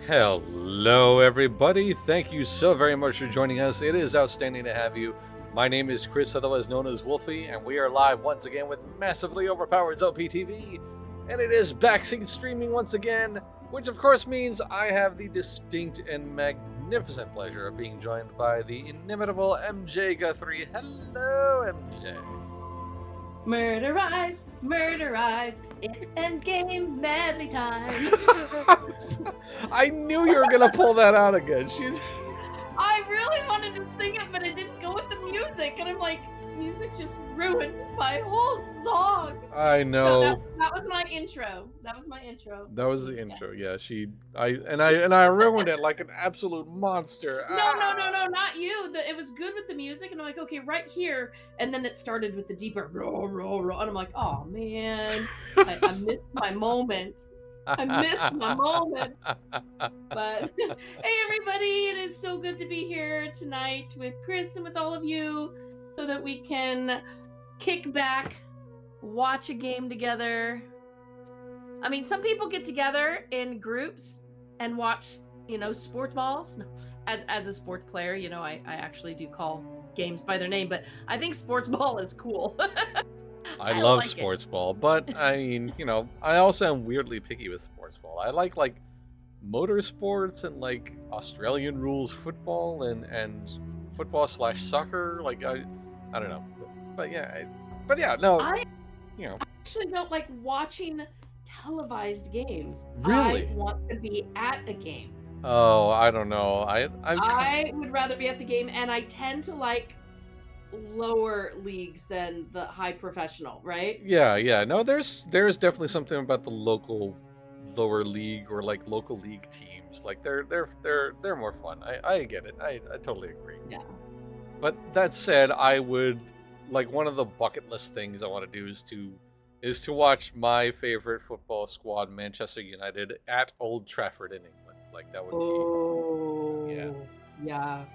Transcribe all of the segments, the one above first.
Hello, everybody. Thank you so very much for joining us. It is outstanding to have you. My name is Chris, otherwise known as Wolfie, and we are live once again with massively overpowered OPTV. And it is Backseat streaming once again, which of course means I have the distinct and magnificent pleasure of being joined by the inimitable MJ Guthrie. Hello, MJ. Murderize, it's endgame medley time. I knew you were gonna pull that out again. I really wanted to sing it, but it didn't go with the music, and I'm like, music just ruined my whole song. I know. So that was my intro. That was my intro. That was the intro. Yeah, I ruined it like an absolute monster. No, not you. It was good with the music, and I'm like, okay, right here, and then it started with the deeper roll, and I'm like, oh man, I missed my moment. I missed my moment. But hey, everybody, it is so good to be here tonight with Chris and with all of you so that we can kick back, watch a game together. I mean, some people get together in groups and watch, sports balls. As a sports player, I actually do call games by their name, but I think sports ball is cool. I love like sports ball, but I mean, I also am weirdly picky with sports ball. I like motorsports and like Australian rules football and football / soccer. Like I don't know, but no. I actually don't like watching televised games. Really? I want to be at a game. Oh, I don't know. I would rather be at the game, and I tend to like lower leagues than the high professional, right? Yeah. No, there's definitely something about the local lower league or like local league teams. Like they're more fun. I get it. I totally agree. Yeah. But that said, I would like one of the bucket list things I want to do is to watch my favorite football squad, Manchester United, at Old Trafford in England. Like that would be yeah.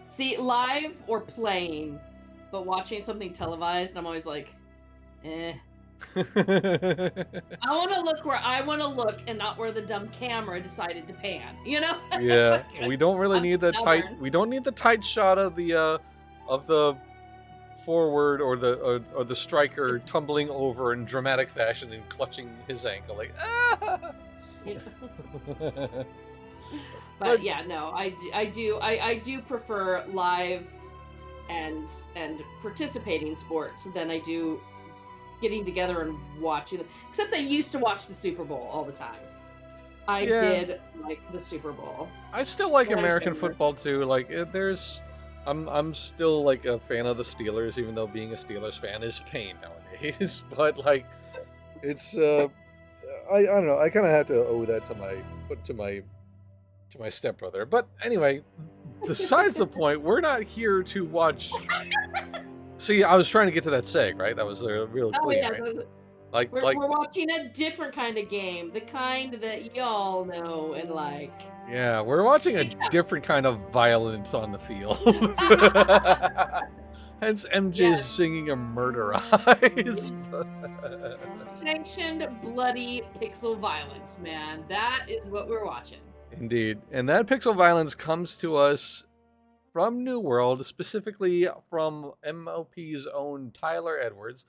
See, live or playing, but watching something televised, I'm always like, eh. I want to look where I want to look and not where the dumb camera decided to pan, Yeah, we don't really need the tight. We don't need the tight shot of the forward or the striker tumbling over in dramatic fashion and clutching his ankle like ah. But yeah, no, I do prefer live and participating sports than I do getting together and watching them. Except I used to watch the Super Bowl all the time. I did like the Super Bowl. I still like American football too. Like I'm still like a fan of the Steelers, even though being a Steelers fan is pain nowadays. But like, it's I don't know. I kind of have to owe that to my stepbrother. But anyway, besides the point, we're not here to watch. See, I was trying to get to that seg, right? That was real clear. Right? We're watching a different kind of game, the kind that y'all know and like. Yeah, we're watching a different kind of violence on the field. Hence MJ's singing a Murderize. Sanctioned bloody pixel violence, man. That is what we're watching. Indeed. And that pixel violence comes to us from New World, specifically from MOP's own Tyler Edwards.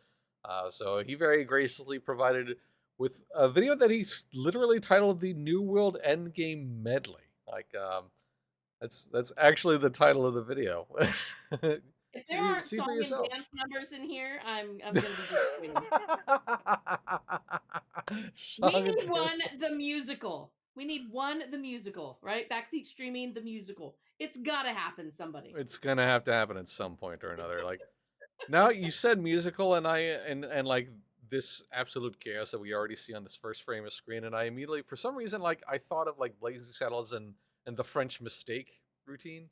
So he very graciously provided with a video that he's literally titled the New World Endgame Medley. Like, that's actually the title of the video. If there aren't song and dance numbers in here, I'm gonna be disappointed. We need one, the musical. We need one, the musical, right? Backseat streaming, the musical. It's gotta happen, somebody. It's gonna have to happen at some point or another. Like, now you said musical, and like this absolute chaos that we already see on this first frame of screen, and I immediately, for some reason, like I thought of like Blazing Saddles and the French Mistake routine.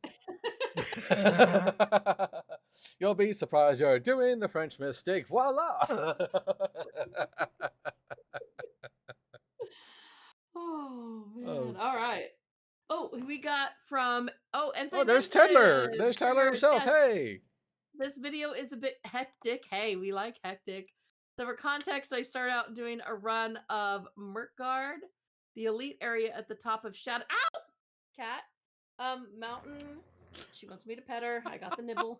You'll be surprised you're doing the French mistake. Voila! Oh man! All right. Oh, we got from and there's Tedler. There's Tedler himself. Yes. Hey. This video is a bit hectic. Hey, we like hectic. So for context, I start out doing a run of Merkgard The elite area at the top of Shadow. Ow! Cat. Mountain. She wants me to pet her. I got the nibble.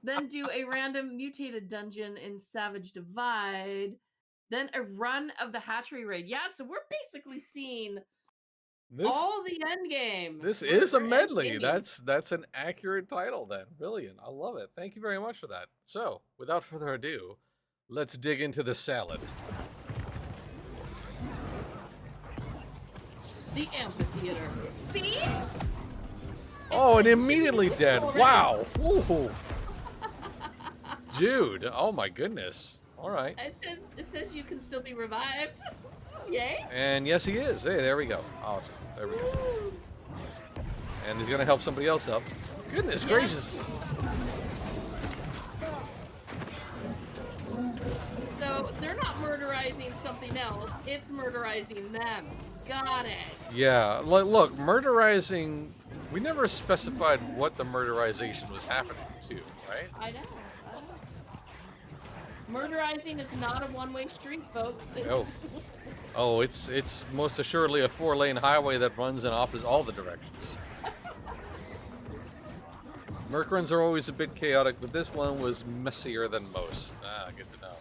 Then do a random mutated dungeon in Savage Divide. Then a run of the Hatchery Raid. Yeah, so we're basically seeing This all the end game. this We're is a we're end medley. gaming. That's an accurate title then. Brilliant. I love it. Thank you very much for that. So, without further ado, let's dig into the salad. The amphitheater. See? Oh, and It should be immediately useful dead. already. Wow. Ooh. Dude, oh my goodness. All right. It says you can still be revived. Yay. And yes, he is. Hey, there we go. Awesome. There we go. And he's going to help somebody else up. Goodness gracious. So they're not murderizing something else. It's murderizing them. Got it. Yeah, look, murderizing. We never specified what the murderization was happening to, right? I know. Murderizing is not a one-way street, folks. Oh, it's most assuredly a 4-lane highway that runs in all the directions. Merc runs are always a bit chaotic, but this one was messier than most. Ah, good to know.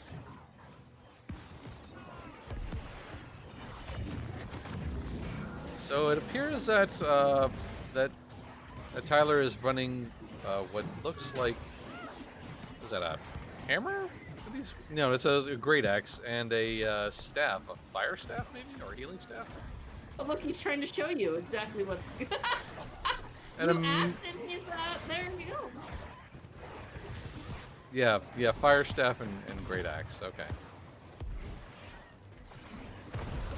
So it appears that that Tyler is running what looks like, is that a hammer? No, it's a great axe and a staff, a fire staff maybe, or a healing staff. Oh, look, he's trying to show you exactly what's good. And you asked and he's there you go. Yeah, fire staff and great axe. Okay.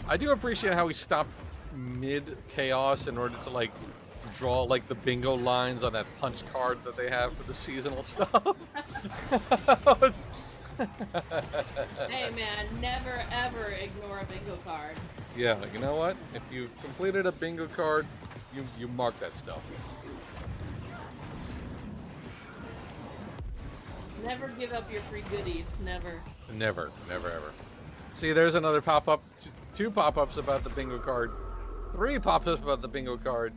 I do appreciate how he stopped mid chaos in order to like draw like the bingo lines on that punch card that they have for the seasonal stuff. Hey man, never ever ignore a bingo card. Yeah, you know what? If you've completed a bingo card, you mark that stuff. Never give up your free goodies. Never. Never ever. See, there's another pop-up. 2 pop-ups about the bingo card. 3 pop-ups about the bingo card.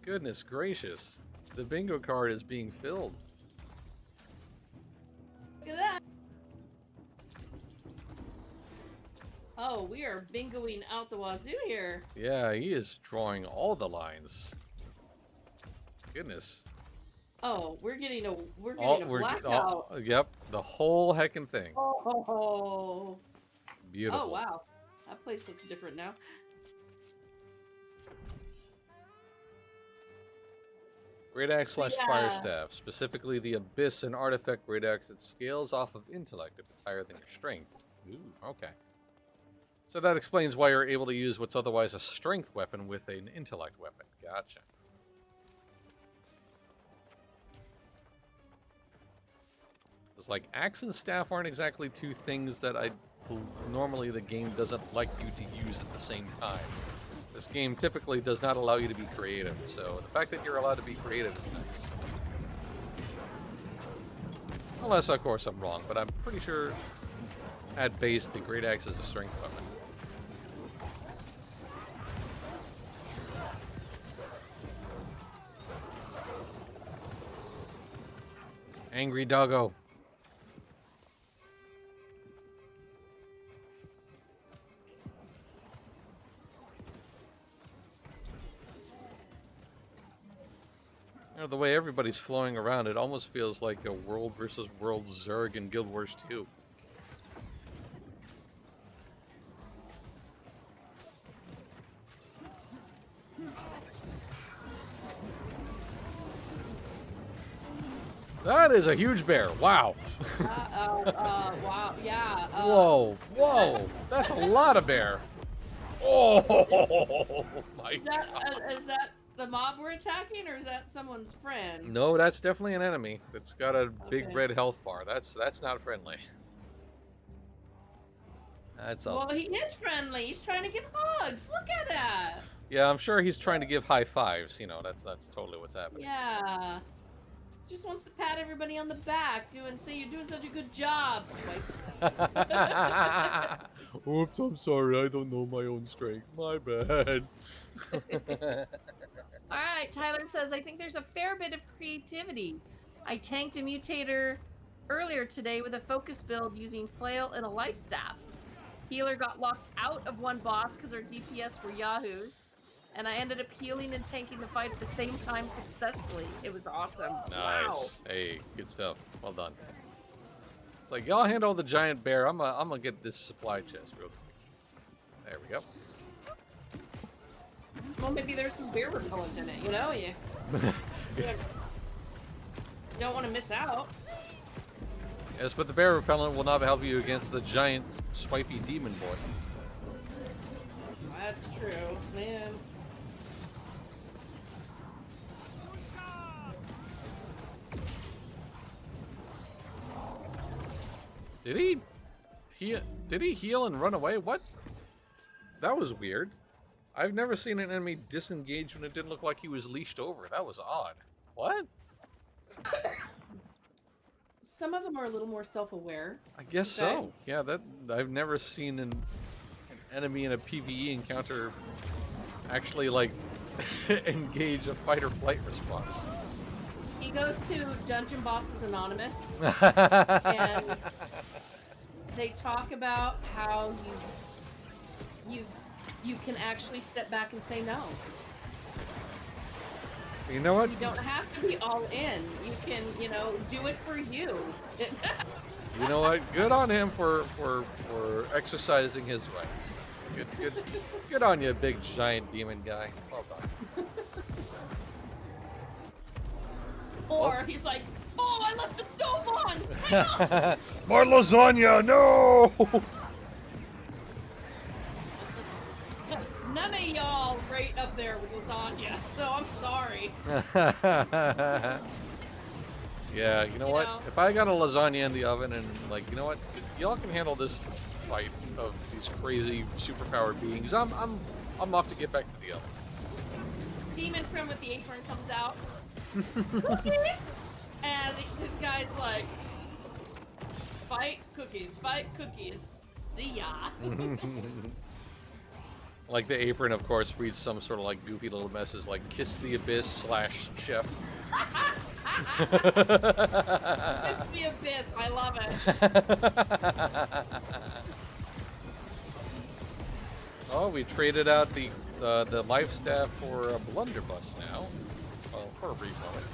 Goodness gracious. The bingo card is being filled. Look at that. Oh, we are bingoing out the wazoo here. Yeah, he is drawing all the lines. Goodness. Oh, we're getting a blackout. Yep, the whole heckin' thing. Oh. Beautiful. Oh wow, that place looks different now. Great Axe / Fire Staff, specifically the Abyss and Artifact Great Axe that scales off of intellect if it's higher than your strength. Ooh, okay. So that explains why you're able to use what's otherwise a strength weapon with an intellect weapon. Gotcha. It's like axe and staff aren't exactly 2 things that normally the game doesn't like you to use at the same time. This game typically does not allow you to be creative, so the fact that you're allowed to be creative is nice. Unless, of course, I'm wrong, but I'm pretty sure at base the Great Axe is a strength weapon. Angry doggo. You know, the way everybody's flowing around, it almost feels like a world versus world Zerg in Guild Wars 2. That is a huge bear. Wow. Wow. Yeah. Whoa. That's a lot of bear. Oh my God. Is that the mob we're attacking, or is that someone's friend? No, that's definitely an enemy. It's got a big Okay. red health bar. That's not friendly. That's all. Well, he is friendly. He's trying to give hugs. Look at that. Yeah, I'm sure he's trying to give high fives. You know, that's totally what's happening. Yeah. Just wants to pat everybody on the back, say you're doing such a good job. Swipe. Oops, I'm sorry. I don't know my own strength. My bad. All right, Tyler says, I think there's a fair bit of creativity. I tanked a mutator earlier today with a focus build using flail and a life staff. Healer got locked out of one boss because our DPS were yahoos, and I ended up healing and tanking the fight at the same time successfully. It was awesome. Nice. Wow. Hey, good stuff. Well done. It's like, y'all handle the giant bear. I'm gonna get this supply chest real quick. There we go. Well, maybe there's some bear repellent in it, you know? You don't want to miss out. Yes, but the bear repellent will not help you against the giant, swipey demon boy. That's true, man. Did he heal and run away? What? That was weird. I've never seen an enemy disengage when it didn't look like he was leashed over. That was odd. What? Some of them are a little more self-aware. I guess so. Yeah, that I've never seen an enemy in a PvE encounter actually like engage a fight or flight response. He goes to Dungeon Bosses Anonymous, and they talk about how you can actually step back and say no. You know what? You don't have to be all in. You can, do it for you. You know what? Good on him for exercising his rights. Good on you, big giant demon guy. Well done. Or he's like, oh, I left the stove on. More lasagna, no! None of y'all rate up there with lasagna, so I'm sorry. Yeah, you know what? If I got a lasagna in the oven and like, you know what? Y'all can handle this fight of these crazy superpowered beings. I'm off to get back to the oven. Demon friend with the apron comes out. And this guy's like, fight cookies, see ya. Like the apron, of course, reads some sort of like goofy little message like "Kiss the Abyss / Chef." Kiss the Abyss, I love it. Oh, we traded out the life staff for a blunderbuss now. Well, for a brief moment.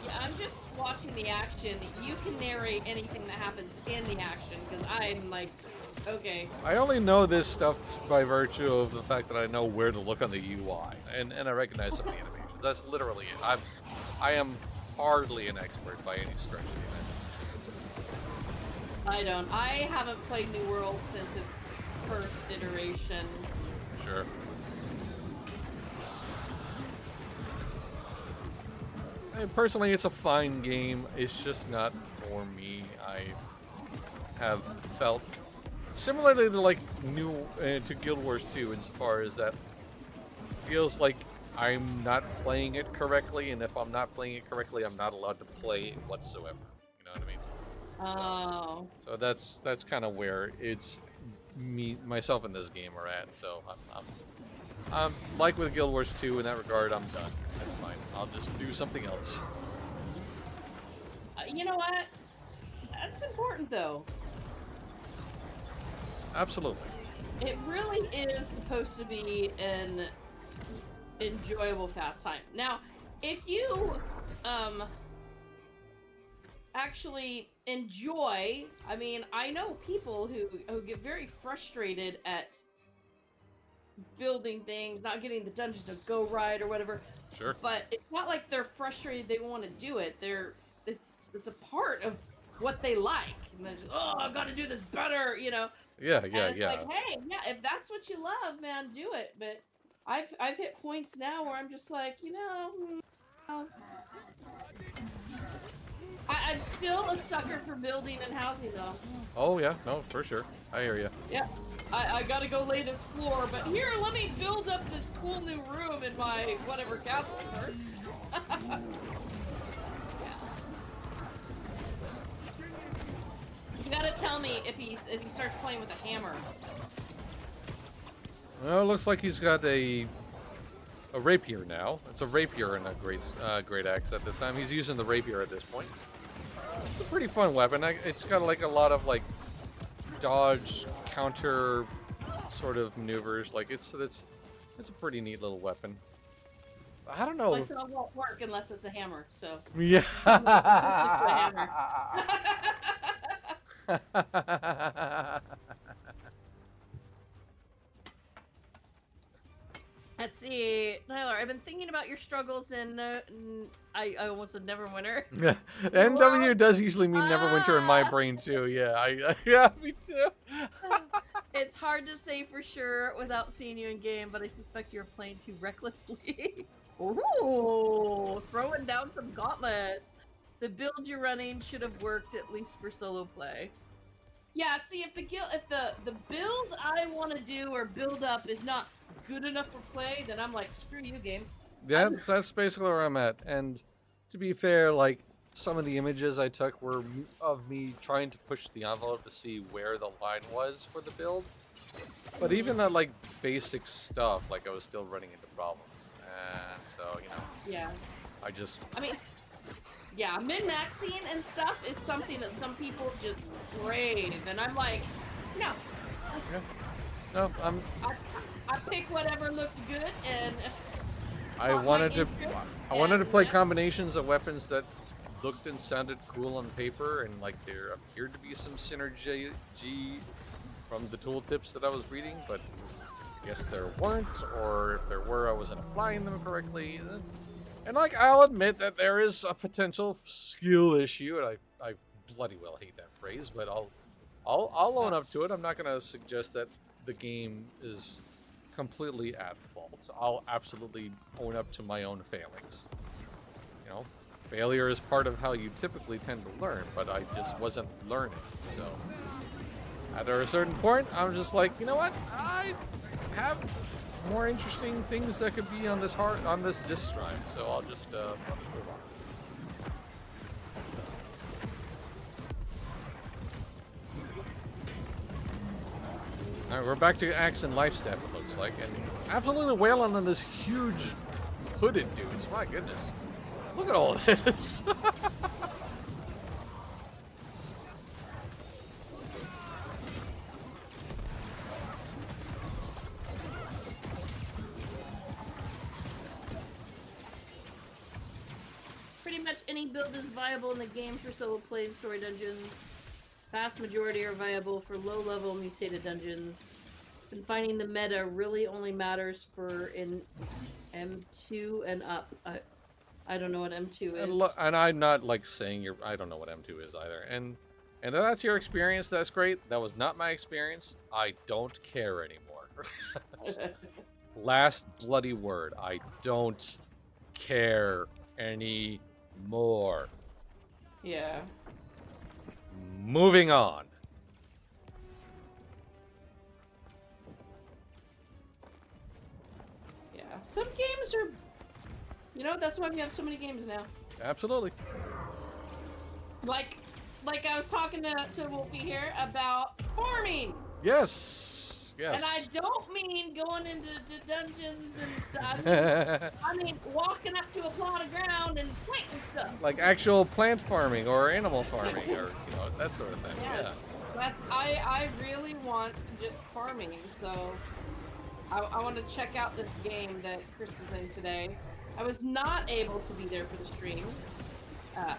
Yeah, I'm just watching the action. You can narrate anything that happens in the action, because I'm like, okay. I only know this stuff by virtue of the fact that I know where to look on the UI, and I recognize some of the animations. That's literally it. I am hardly an expert by any stretch of the imagination. I don't. I haven't played New World since its first iteration. Sure. And personally, it's a fine game. It's just not for me. I have felt similarly to like to Guild Wars 2 as far as that feels like I'm not playing it correctly, and if I'm not playing it correctly, I'm not allowed to play it whatsoever. You know what I mean? Oh. So that's kind of where it's myself in this game are at. So I'm like with Guild Wars 2 in that regard. I'm done. That's fine. I'll just do something else. You know what? That's important, though. Absolutely. It really is supposed to be an enjoyable fast time. Now, if you actually enjoy, I mean, I know people who get very frustrated at building things, not getting the dungeons to go right or whatever. Sure. But it's not like they're frustrated they want to do it. It's a part of what they like. And they're just, oh, I got to do this better, Yeah. And it's like, hey, yeah, if that's what you love, man, do it. But I've hit points now where I'm just like, I'm still a sucker for building and housing, though. Oh yeah, no, for sure. I hear you. Yeah. I gotta go lay this floor, but here, let me build up this cool new room in my whatever castle first. You gotta tell me if he starts playing with a hammer. Well, it looks like he's got a rapier now. It's a rapier and a great axe at this time. He's using the rapier at this point. It's a pretty fun weapon. It's got like a lot of like dodge, counter sort of maneuvers. Like it's a pretty neat little weapon. I don't know. Like, so it won't work unless it's a hammer. So yeah. Let's see, Tyler. I've been thinking about your struggles in. I almost said Neverwinter. NW does usually mean Neverwinter in my brain too. Yeah, yeah, me too. It's hard to say for sure without seeing you in game, but I suspect you're playing too recklessly. Ooh, throwing down some gauntlets. The build you're running should have worked at least for solo play. Yeah, see, if the build I want to do or build up is not good enough for play, then I'm like, screw you, game. Yeah, that's basically where I'm at. And to be fair, like, some of the images I took were of me trying to push the envelope to see where the line was for the build. But even that, like, basic stuff, like, I was still running into problems. And so, you know. Yeah. I mean, yeah, min-maxing and stuff is something that some people just crave. And I'm like, no. Yeah. No, I pick whatever looked good and I wanted to play combinations of weapons that looked and sounded cool on paper, and like there appeared to be some synergy from the tooltips that I was reading, but I guess there weren't, or if there were, I wasn't applying them correctly. And like, I'll admit that there is a potential skill issue, and I bloody well hate that phrase, but I'll own up to it. I'm not gonna suggest that the game is completely at fault. I'll absolutely own up to my own failings. You know, failure is part of how you typically tend to learn, but I just wasn't learning. So at a certain point, I'm just like, you know what? I have more interesting things that could be on this disk drive, so I'll just move on. Alright, we're back to Axe and Life Staff, it looks like, and absolutely wailing on this huge hooded dudes. My goodness. Look at all this. pretty much any build is viable in the game for solo play and story dungeons. Vast majority are viable for low-level mutated dungeons. And finding the meta really only matters for in M2 and up. I don't know what M2 is. And I'm not like saying I don't know what M2 is either. And if that's your experience, that's great. That was not my experience. I don't care anymore. Last bloody word. I don't care anymore. Yeah. Moving on. Yeah, some games are, you know, that's why we have so many games now. Absolutely. Like I was talking to Wolfie here about farming. Yes. Yes. And I don't mean going into dungeons and stuff. I mean walking up to a plot of ground and planting stuff. Like actual plant farming or animal farming or, you know, that sort of thing. Yes. Yeah. I really want just farming, so I want to check out this game that Chris was in today. I was not able to be there for the stream.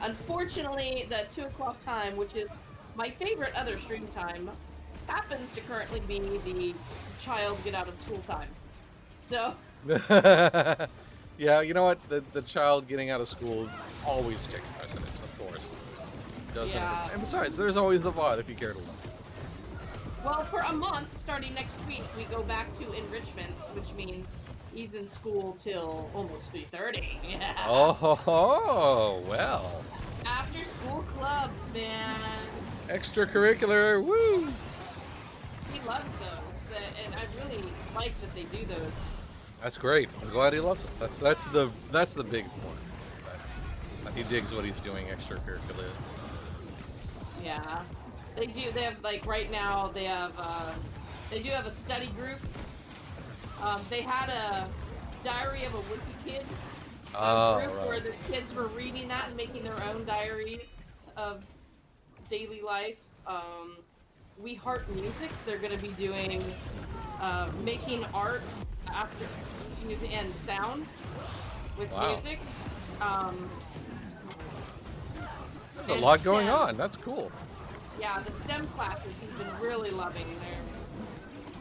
Unfortunately, the 2 o'clock time, which is my favorite other stream time, happens to currently be the child get out of school time. So. Yeah, you know what? The child getting out of school always takes precedence, of course. Yeah. And besides, there's always the VOD if you care to look. Well, for a month, starting next week, we go back to enrichments, which means he's in school till almost 3:30. Yeah. Oh, well. After school clubs, man. Extracurricular, woo! He loves those, and I really like that they do those. That's great. I'm glad he loves it. That's the big point. That he digs what he's doing extracurricular. Yeah. They do. They have like right now. They have. They do have a study group. They had a Diary of a Wiki Kid Oh, group where right. the kids were reading that and making their own diaries of daily life. We Heart Music. They're going to be doing making art after music and sound with Wow. music. Um, There's a and lot going STEM. on. That's cool. Yeah, the STEM classes he's been really loving. They're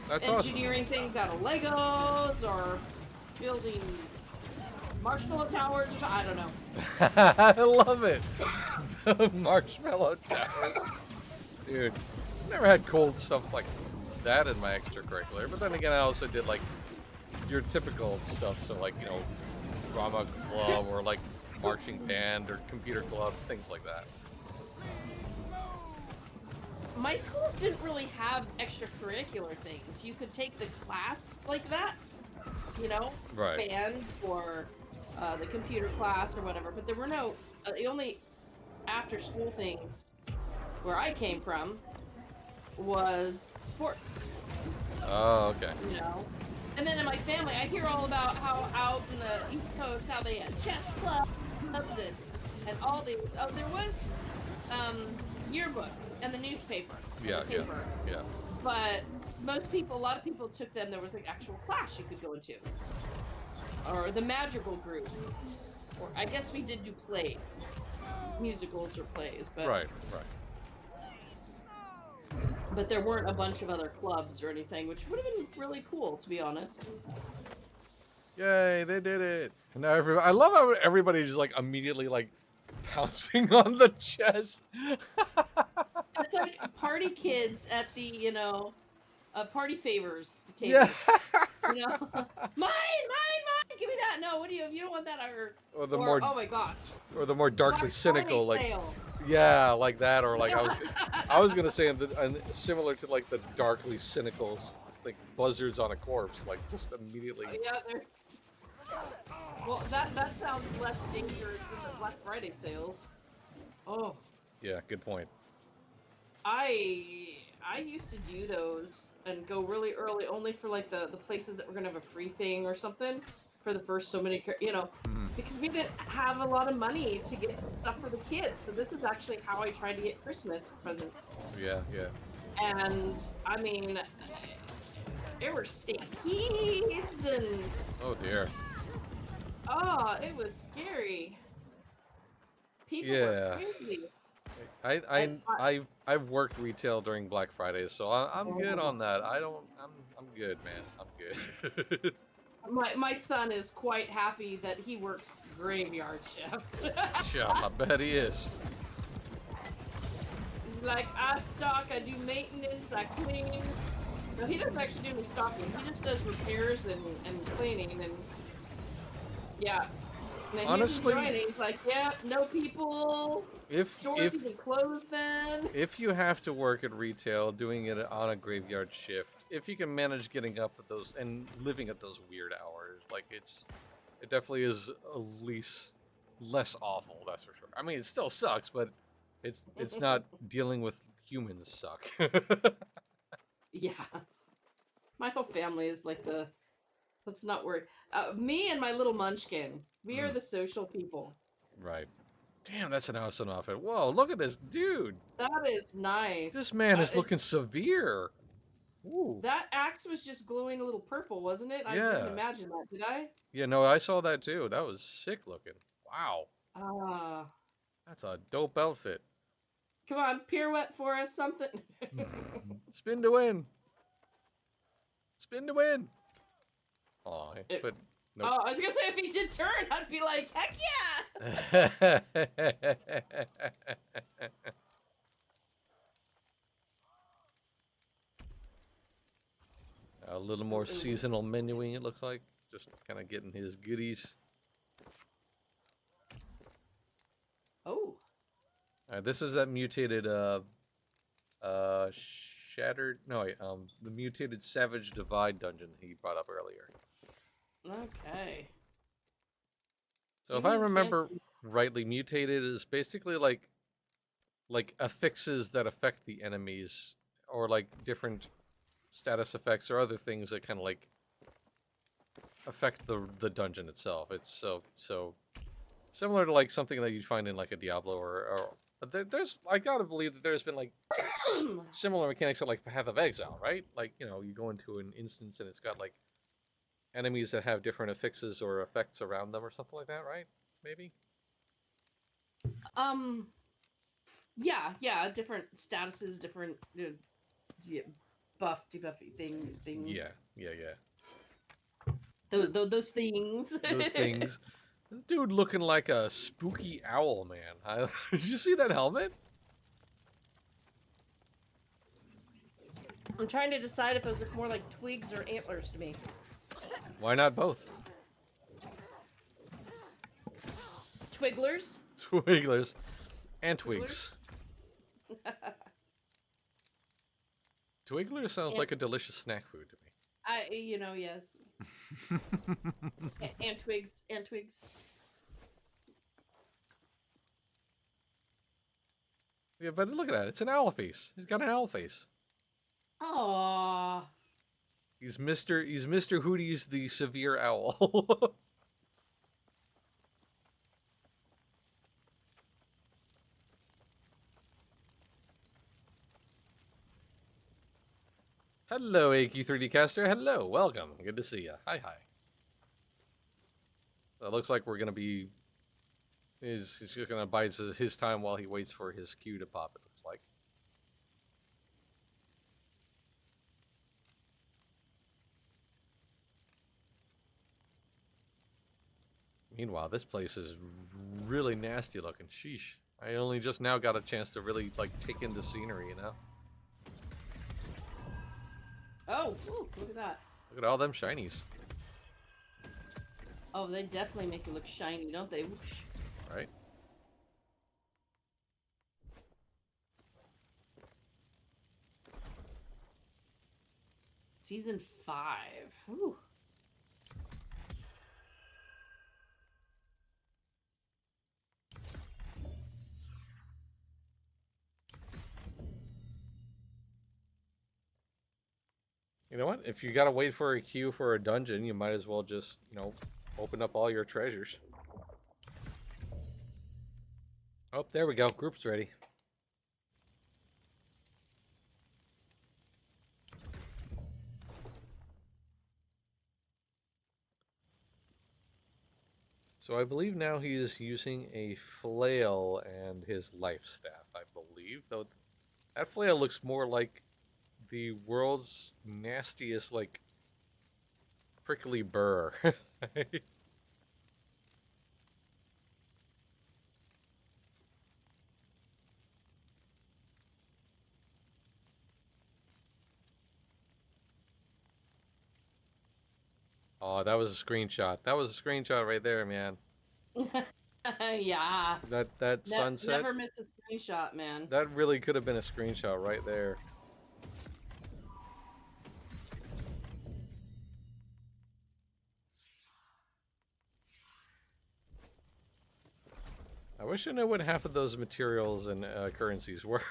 That's awesome. engineering things out of Legos or building marshmallow towers. I don't know. I love it. Marshmallow towers. Dude, never had cool stuff like that in my extracurricular. But then again, I also did like your typical stuff. So like, drama club or like marching band or computer club, things like that. My schools didn't really have extracurricular things. You could take the class like that, Right. band or the computer class or whatever. But there were no, the only after school things where I came from was sports, Oh, okay. And then in my family, I hear all about how out in the East Coast, how they had chess clubs and all these. Oh, there was yearbook and the newspaper. Yeah, And the paper. yeah. But a lot of people took them. There was like actual class you could go into, or the madrigal group, or I guess we did do plays, musicals or plays, but Right. but there weren't a bunch of other clubs or anything, which would have been really cool, to be honest. Yay, they did it. And now I love how everybody just like immediately like pouncing on the chest. It's like party kids at the, party favors table. Yeah. Mine, give me that. No, what do you? If you don't want that, Or oh my gosh, or the more darkly Black cynical, Friday like, sale. yeah, like that, or like I was gonna say similar to like the darkly cynical, like buzzards on a corpse, like just immediately. Yeah, they're. Well, that sounds less dangerous than the Black Friday sales. Oh. Yeah, good point. I used to do those and go really early, only for like the places that were gonna have a free thing or something for the first so many, because we didn't have a lot of money to get stuff for the kids. So this is actually how I tried to get Christmas presents. Yeah. And I mean, there were stampedes and Oh dear. it was scary. People Yeah. were crazy. I've worked retail during Black Friday, so I'm good on that. I'm good, man. I'm good. My son is quite happy that he works graveyard shift. Sure, I bet he is. He's like, I stock, I do maintenance, I clean. No, he doesn't actually do any stocking. He just does repairs and cleaning and yeah. And Honestly, he's enjoying it. He's like, yeah, no people. Stores even closed then. If you have to work at retail, doing it on a graveyard shift, if you can manage getting up at those and living at those weird hours, like it definitely is at least less awful. That's for sure. I mean, it still sucks, but it's not dealing with humans suck. Yeah, my whole family is like let's not worry. Me and my little munchkin, we are the social people. Right. Damn, that's an awesome outfit. Whoa, look at this dude. That is nice. This man is looking severe. Ooh. That axe was just glowing a little purple, wasn't it? I didn't imagine that, did I? Yeah, no, I saw that too. That was sick looking. Wow. That's a dope outfit. Come on, pirouette for us, something. Spin to win. Spin to win. Aw, but nope. Oh, I was gonna say if he did turn, I'd be like, heck yeah! A little more seasonal menuing, it looks like. Just kind of getting his goodies. Oh. This is that mutated, shattered. No, wait, the mutated Savage Divide dungeon he brought up earlier. Okay. So if I remember rightly, mutated is basically like like affixes that affect the enemies, or like different status effects or other things that kind of like affect the dungeon itself. It's so similar to like something that you'd find in like a Diablo or but there's I gotta believe that there's been like similar mechanics of like Path of Exile, right? Like, you know, you go into an instance and it's got like enemies that have different affixes or effects around them or something like that, right? Maybe. um, yeah, different statuses, different yeah, buff, debuffy things. Yeah. Those things. Those things. This dude looking like a spooky owl, man. Did you see that helmet? I'm trying to decide if those look more like twigs or antlers to me. Why not both? Twigglers. Twigglers and twigs. Twiggler sounds like a delicious snack food to Yes. And twigs. Yeah, but look at that. It's an owl face. He's got an owl face. Aww. He's Mr. Hootie's the severe owl. Hello, AQ3D Caster. Hello, welcome. Good to see you. Hi. So it looks like we're gonna be. He's just gonna bide his time while he waits for his cue to pop. It looks like. Meanwhile, this place is really nasty looking. Sheesh. I only just now got a chance to really like take in the scenery, you know. Oh, ooh, look at that. Look at all them shinies. Oh, they definitely make you look shiny, don't they? Whoosh. Right. Season 5. Ooh. You know what? If you gotta wait for a queue for a dungeon, you might as well just, you know, open up all your treasures. Oh, there we go. Group's ready. So I believe now he is using a flail and his life staff, I believe. Though that flail looks more like the world's nastiest, like, prickly burr. Oh, that was a screenshot. That was a screenshot right there, man. Yeah. That sunset. Never miss a screenshot, man. That really could have been a screenshot right there. I wish I knew what half of those materials and currencies were.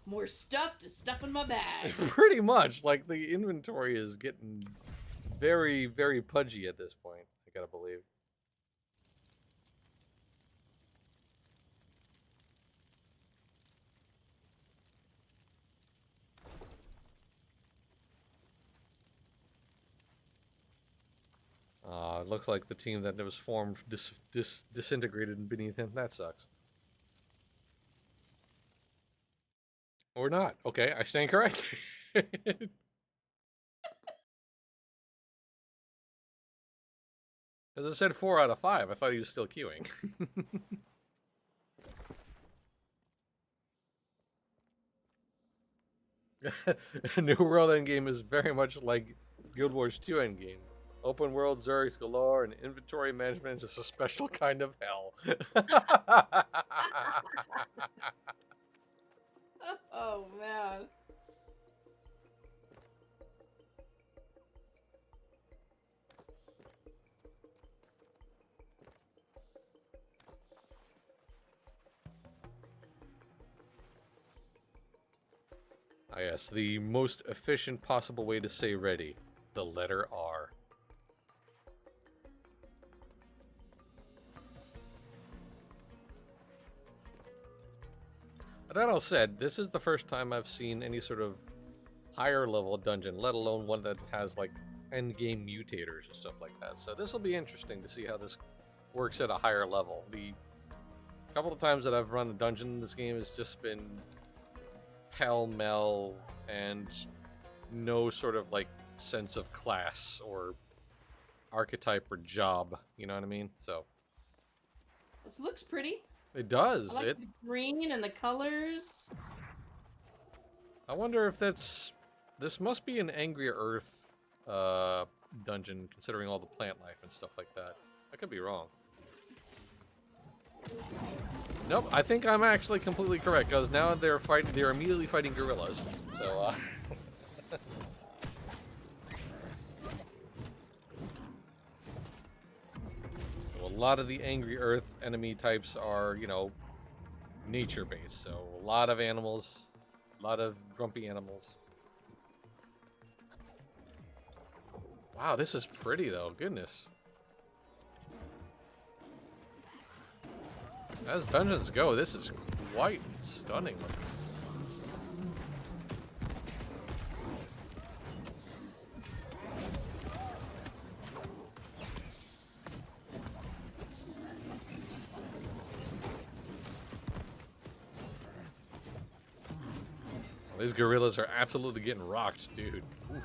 More stuff to stuff in my bag. Pretty much. Like, the inventory is getting very, very pudgy at this point, I gotta believe. It looks like the team that was formed disintegrated beneath him. That sucks. Or not. Okay, I stand corrected. As I said, 4 out of 5. I thought he was still queuing. New World Endgame is very much like Guild Wars 2 Endgame. Open world Zergs galore and inventory management is just a special kind of hell. Oh, man. Ah, yes, the most efficient possible way to say ready. The letter R. That all said, this is the first time I've seen any sort of higher level dungeon, let alone one that has like end game mutators and stuff like that. So this will be interesting to see how this works at a higher level. The couple of times that I've run a dungeon in this game has just been pell-mell and no sort of like sense of class or archetype or job, you know what I mean? So This looks pretty. it does. I like the green and the colors. I wonder if that's... This must be an Angry Earth dungeon, considering all the plant life and stuff like that. I could be wrong. Nope, I think I'm actually completely correct, because now they're immediately fighting gorillas. So, So a lot of the Angry Earth enemy types are, you know, nature-based. So a lot of animals, a lot of grumpy animals. Wow, this is pretty though, goodness. As dungeons go, this is quite stunning looking. These gorillas are absolutely getting rocked, dude. Oof.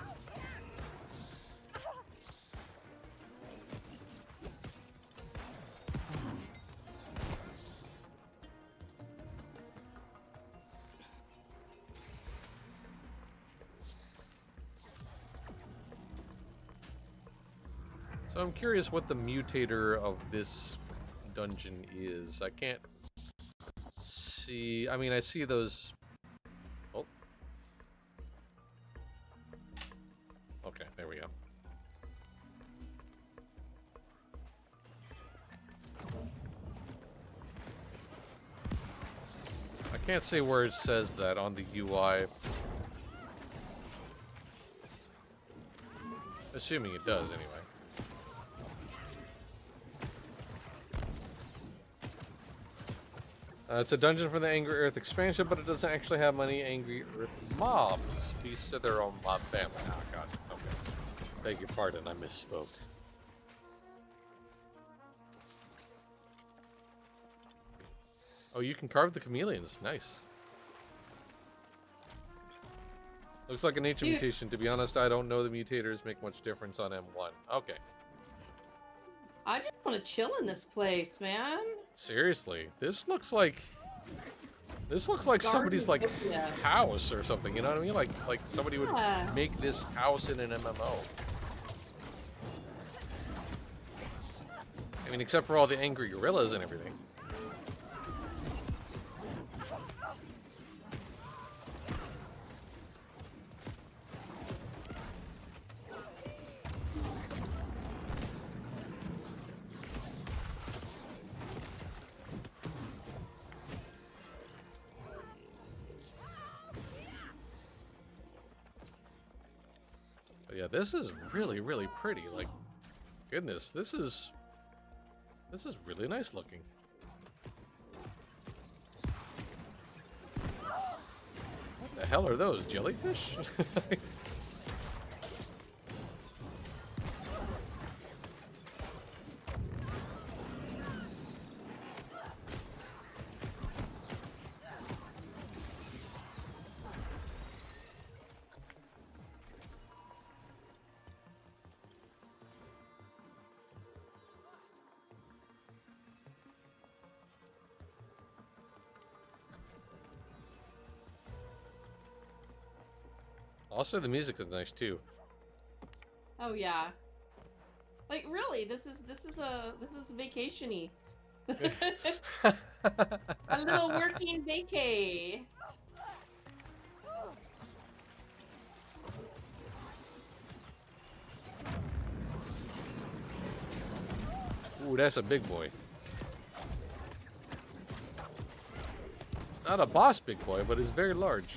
So I'm curious what the mutator of this dungeon is. I can't see... I mean, I see those... Oh. Okay, there we go. I can't say where it says that on the UI. Assuming it does, anyway. It's a dungeon for the Angry Earth expansion, but it doesn't actually have many Angry Earth mobs. Beasts of their own mob family. Oh, God. Okay. Beg your pardon, I misspoke. Oh, you can carve the chameleons. Nice. Looks like a nature mutation. To be honest, I don't know the mutators make much difference on M1. Okay. I just want to chill in this place, man. Seriously, this looks like somebody's like house or something. You know what I mean? Like somebody would make this house in an MMO. I mean, except for all the angry gorillas and everything. Yeah, this is really, really pretty. Like, goodness, this is really nice looking. What the hell are those, jellyfish? Also, the music is nice too. Oh yeah. Like really, this is vacation-y. A little working vacay. Ooh, that's a big boy. It's not a boss big boy, but it's very large.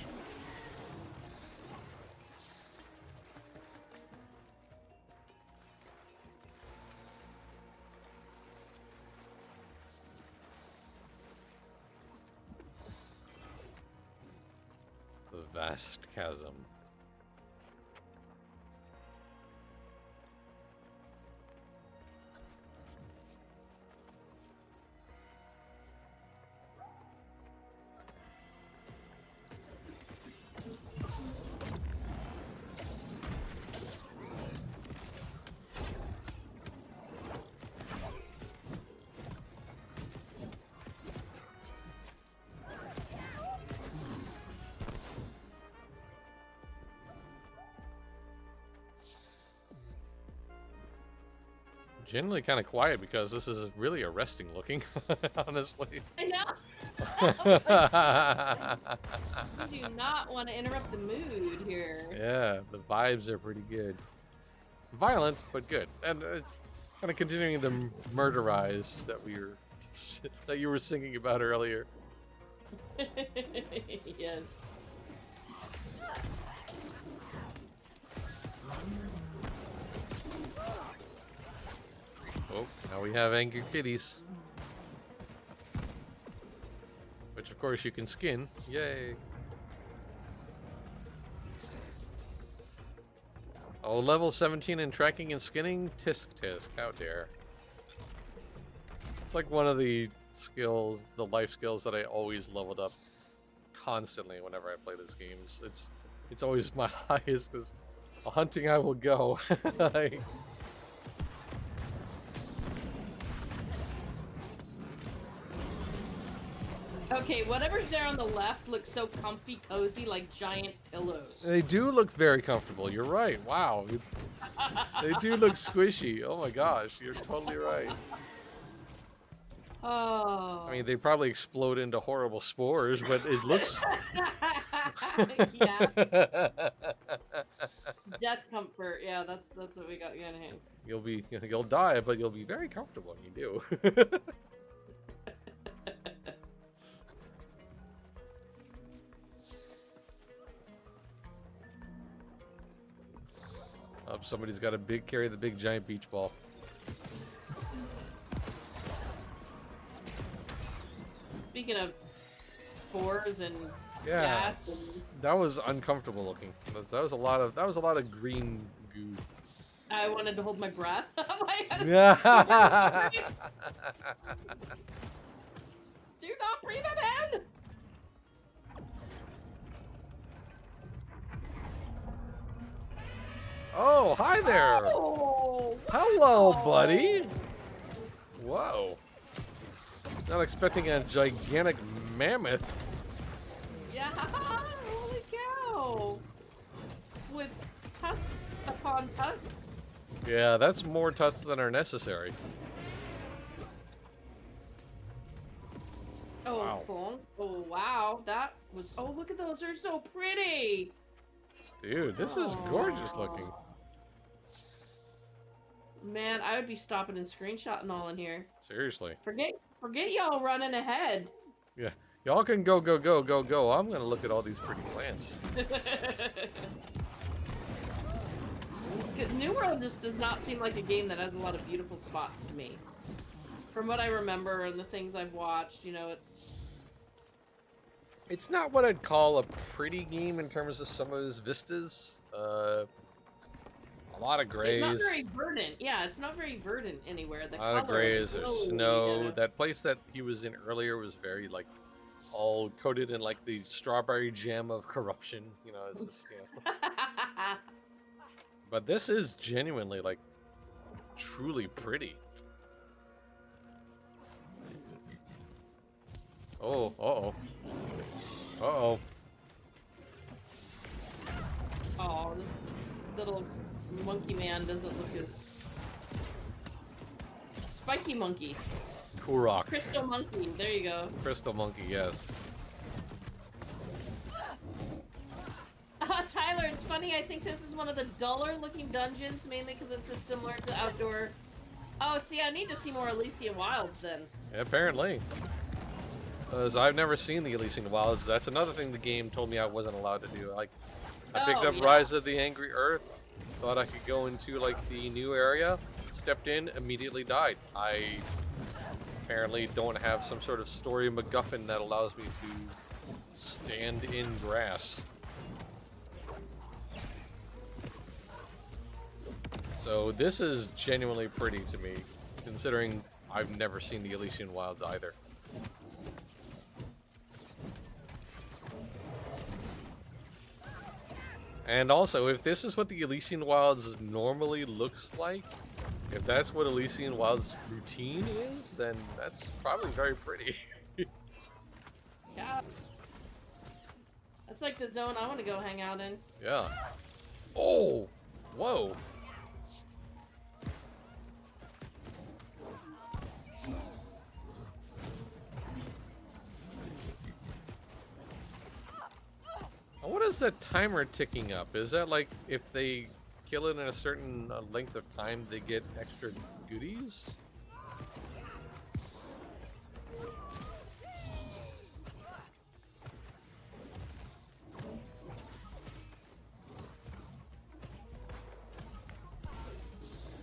vast chasm. Generally kind of quiet because this is really arresting looking, honestly. I know. You do not want to interrupt the mood here. Yeah, the vibes are pretty good. Violent, but good. And it's kind of continuing the murderize that you were singing about earlier. Yes. Oh, now we have angry kitties. Which of course you can skin. Yay. Oh, level 17 in tracking and skinning? Tisk tisk, how dare. It's like one of the skills, the life skills that I always leveled up constantly whenever I play these games. It's always my highest because hunting I will go. Like, Okay, whatever's there on the left looks so comfy, cozy, like giant pillows. they do look very comfortable. You're right. Wow. They do look squishy. Oh my gosh, you're totally right. Oh. I mean, they probably explode into horrible spores, but it looks... Yeah. Death comfort. Yeah, that's what we got going here. You'll die, but you'll be very comfortable when you do. Oh, somebody's got to carry the big giant beach ball. Speaking of spores and Yeah, gas and that was uncomfortable looking. That was a lot of green goo. I wanted to hold my breath. Yeah. Do not breathe it in. Oh, hi there. Oh, Hello, wow. buddy. Whoa. Not expecting a gigantic mammoth. Yeah, holy cow. With tusks upon tusks. Yeah, that's more tusks than are necessary. Oh, Wow. phone. Oh, wow. That was. Oh, look at those. They're so pretty. Dude, this is gorgeous looking. Man, I would be stopping and screenshotting all in here. Seriously. Forget y'all running ahead. Yeah. Y'all can go, go, go, go, go. I'm gonna look at all these pretty plants. New World just does not seem like a game that has a lot of beautiful spots to me. From what I remember and the things I've watched, you know, It's not what I'd call a pretty game in terms of some of his vistas. A lot of grays. It's not very verdant. Yeah, it's not very verdant anywhere. The A lot of color, grays. the There's glow, snow. yeah. That place that he was in earlier was very like all coated in like the strawberry jam of corruption. You know, it's just But this is genuinely like truly pretty. Oh, uh-oh. Uh-oh. Oh, this little monkey man doesn't look as spiky monkey. Kurok. Crystal monkey. There you go. Crystal monkey, yes. Tyler, it's funny. I think this is one of the duller looking dungeons, mainly because it's so similar to outdoor. Oh, see, I need to see more Elysian Wilds then. Apparently. Because I've never seen the Elysian Wilds. That's another thing the game told me I wasn't allowed to do. Like, I picked Oh, up yeah. Rise of the Angry Earth, thought I could go into like the new area, stepped in, immediately died. I apparently don't have some sort of story MacGuffin that allows me to stand in grass. So this is genuinely pretty to me, considering I've never seen the Elysian Wilds either. And also, if this is what the Elysian Wilds normally looks like, if that's what Elysian Wilds routine is, then that's probably very pretty. Yeah. That's like the zone I want to go hang out in. Yeah. Oh! Whoa! What is that timer ticking up? Is that like if they kill it in a certain length of time, they get extra goodies?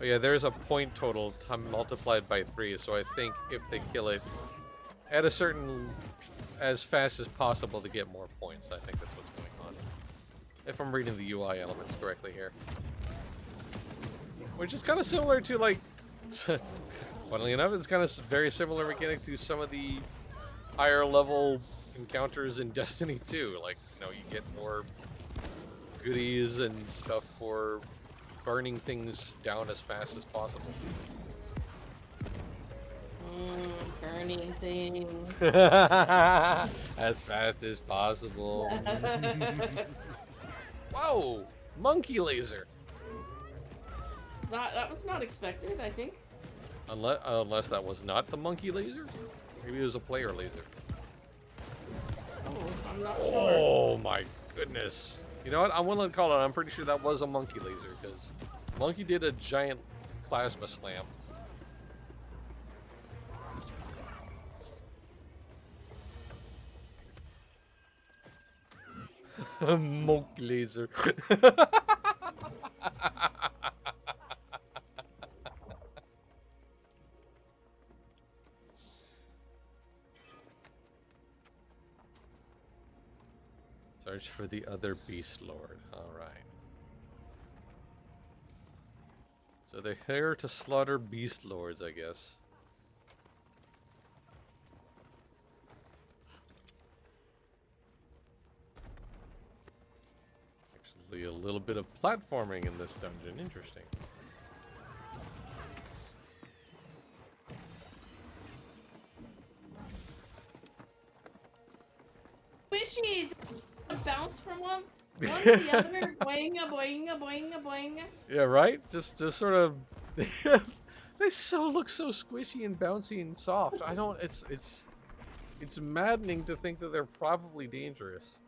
Oh yeah, there's a point total multiplied by 3, so I think if they kill it at a certain, as fast as possible to get more points, I think that's what's going on. If I'm reading the UI elements correctly here. Which is kind of similar to, like, funnily enough, it's kind of very similar mechanic to some of the higher level encounters in Destiny 2. Like, you know, you get more goodies and stuff for burning things down as fast as possible. Burning things. As fast as possible. Whoa! Monkey laser! That was not expected, I think. Unless that was not the monkey laser? Maybe it was a player laser. Oh, I'm not sure. Oh my goodness. You know what? I'm willing to call it. I'm pretty sure that was a monkey laser, because Monkey did a giant plasma slam. Monkey laser. Search for the other Beast Lord. Alright. So they're here to slaughter Beast Lords, I guess. Actually, a little bit of platforming in this dungeon. Interesting. Squishies! Bounce from one to the other. Boinga, boinga, boinga, boinga. Yeah, right? Just sort of... They look so squishy and bouncy and soft. I don't... It's maddening to think that they're probably dangerous.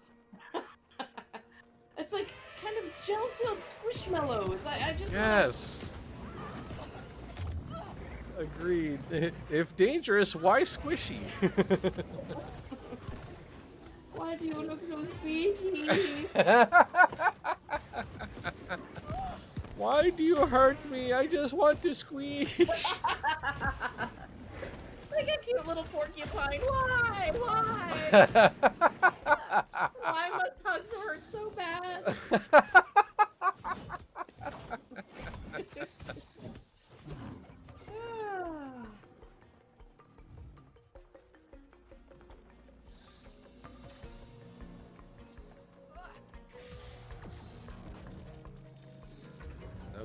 It's like kind of gel-filled squishmallows. I just... Yes! Agreed. If dangerous, why squishy? Why do you look so squishy? Why do you hurt me? I just want to squeeze. Like a cute little porcupine. Why? Why must hugs hurt so bad?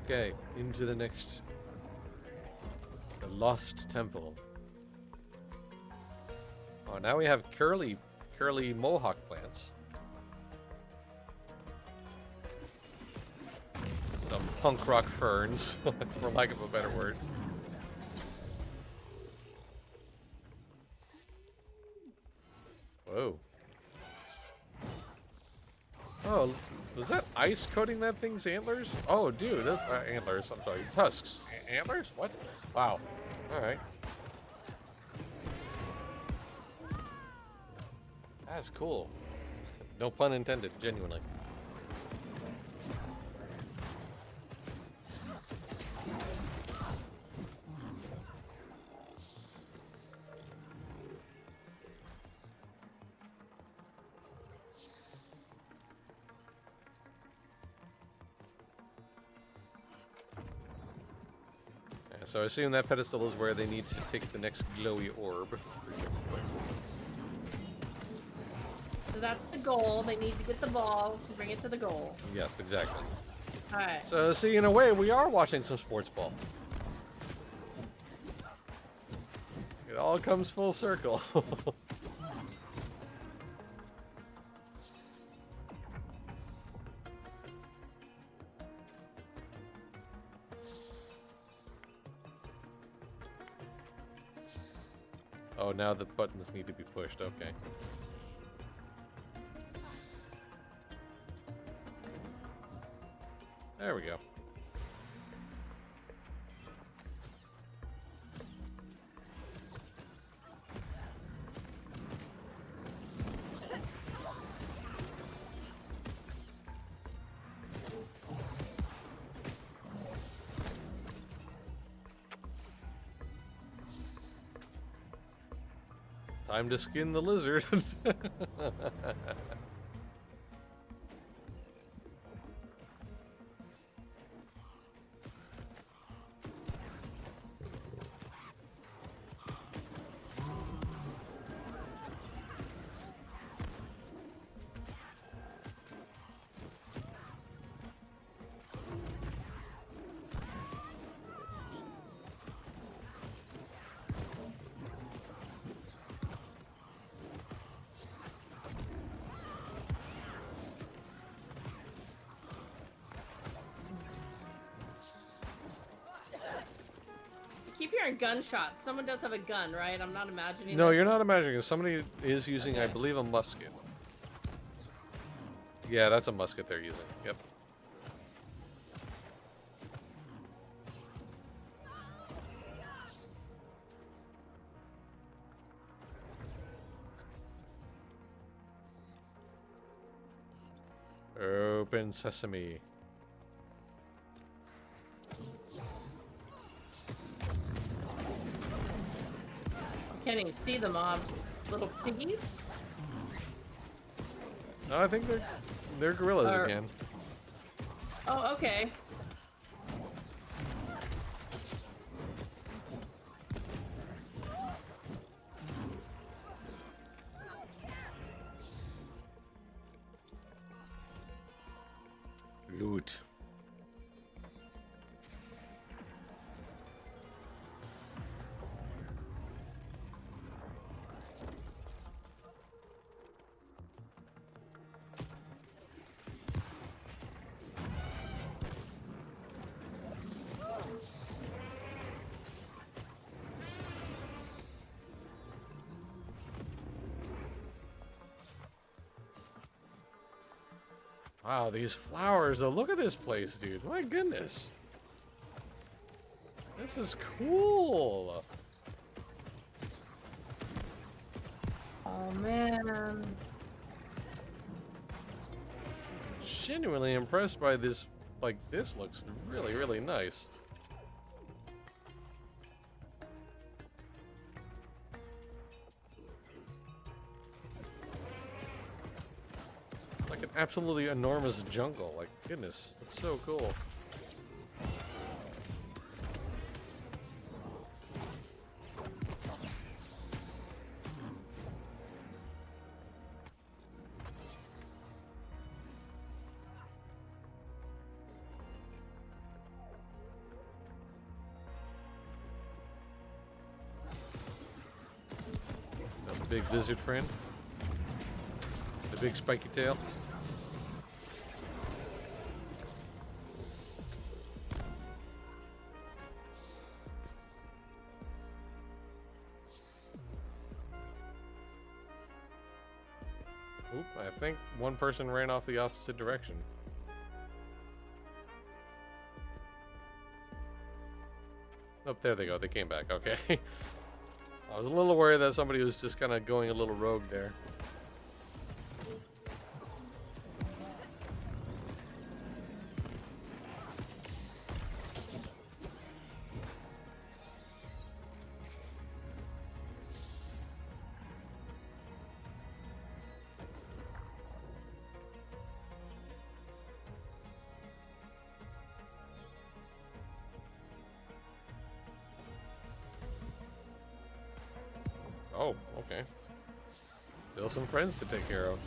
Okay, into the next... The Lost Temple. Oh, now we have curly mohawk plants. Some punk rock ferns, for lack of a better word. Whoa. Oh, was that ice coating that thing's antlers? Oh, dude, that's antlers. I'm sorry, tusks. Antlers? What? Wow. All right. That's cool. No pun intended, genuinely. so I assume that pedestal is where they need to take the next glowy orb. So that's the goal. They need to get the ball to bring it to the goal. Yes, exactly. All right. So, see, in a way, we are watching some sports ball. It all comes full circle. Oh, now the buttons need to be pushed. Okay. There we go. Time to skin the lizard. Keep hearing gunshots. Someone does have a gun, right? I'm not imagining No, this. you're not imagining it. Somebody is using, I believe, a musket. Yeah, that's a musket they're using. Yep. Open sesame. Can't even see the mobs. Little piggies? No, I think they're gorillas again. Oh, okay. Loot. Wow, these flowers, though. Look at this place, dude. My goodness. This is cool. Oh, man. Genuinely impressed by this. Like, this looks really, really nice. Like an absolutely enormous jungle. Like, goodness, it's so cool. Another big lizard friend. The big spiky tail. Oop, I think one person ran off the opposite direction. Oh, there they go. They came back. Okay. I was a little worried that somebody was just kind of going a little rogue there. Oh, okay. Still some friends to take care of.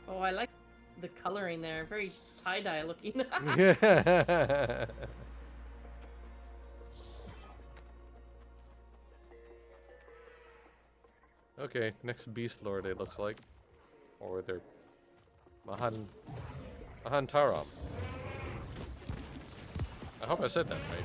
Oh, I like the coloring there. Very tie-dye looking. Yeah. Okay, next Beast Lord it looks like. Or they're Mahantaram. I hope I said that right.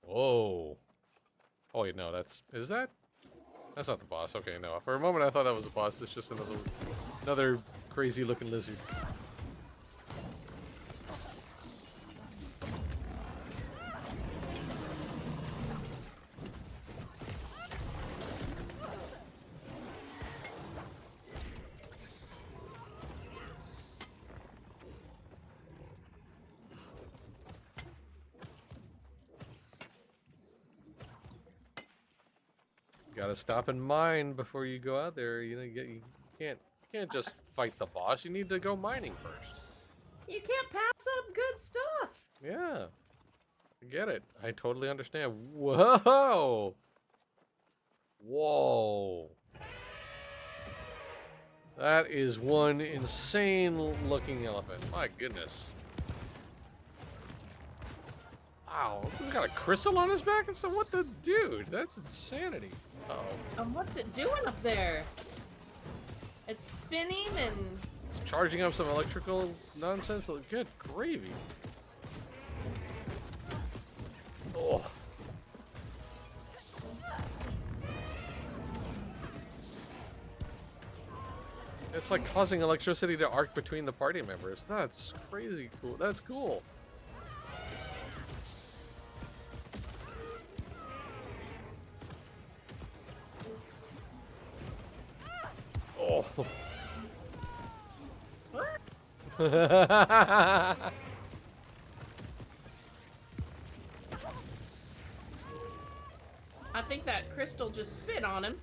Whoa. Oh wait, no, that's not the boss. Okay, no. For a moment I thought that was a boss. It's just another crazy looking lizard. Gotta stop and mine before you go out there. You know, you can't just fight the boss. You need to go mining first. You can't pass up good stuff. Yeah, I get it. I totally understand. Whoa, whoa. That is one insane looking elephant. My goodness. Wow, he's got a crystal on his back and stuff. What the dude? That's insanity. Uh-oh. What's it doing up there? It's spinning and... It's charging up some electrical nonsense. Good gravy. Oh. It's like causing electricity to arc between the party members. That's crazy cool. That's cool. Oh. I think that crystal just spit on him.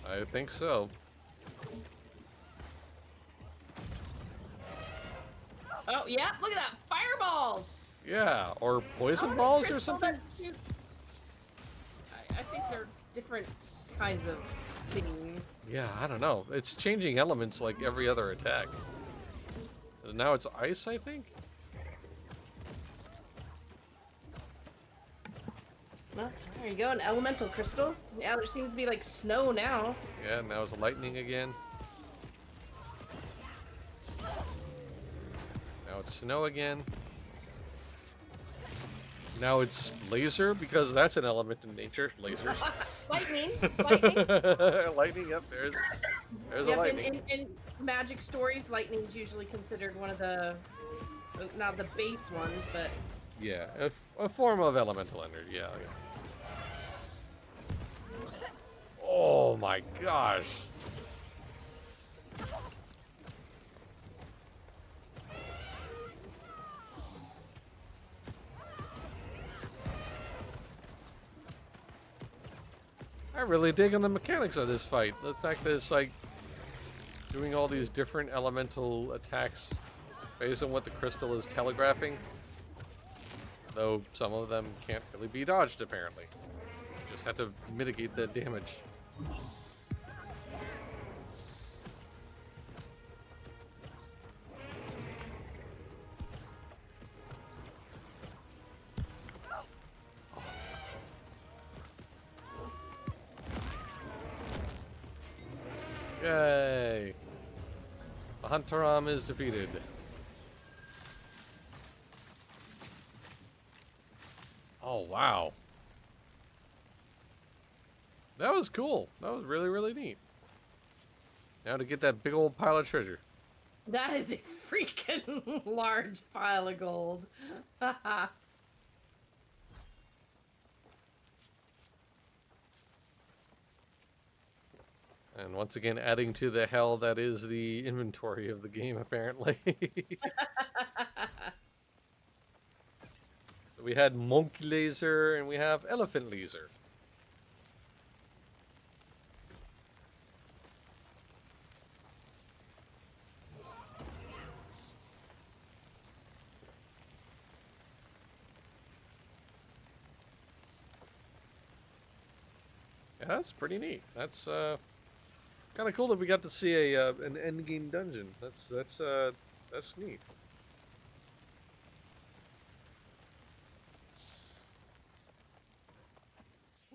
I think so. Oh, yeah, look at that. Fireballs! Yeah, or poison balls or something? I think they're different kinds of things. Yeah, I don't know. It's changing elements like every other attack. And now it's ice, I think? Well, there you go, an elemental crystal. Yeah, there seems to be like snow now. Yeah, now it's lightning again. Now it's snow again. Now it's laser, because that's an element in nature. Lasers. Lightning. Lightning. Lightning, yep, there's Yep, a lightning. in magic stories, lightning's usually considered one of the, not the base ones, but... Yeah, a form of elemental energy, yeah. Oh my gosh. I really dig on the mechanics of this fight. The fact that it's like doing all these different elemental attacks based on what the crystal is telegraphing. Though some of them can't really be dodged, apparently. You just have to mitigate the damage. Yay! Mahantaram is defeated. Oh, wow. That was cool. That was really, really neat. Now to get that big old pile of treasure. That is a freaking large pile of gold. And once again, adding to the hell that is the inventory of the game, apparently. We had monkey laser and we have elephant laser. Yeah, that's pretty neat. That's kind of cool that we got to see a an end game dungeon. That's neat.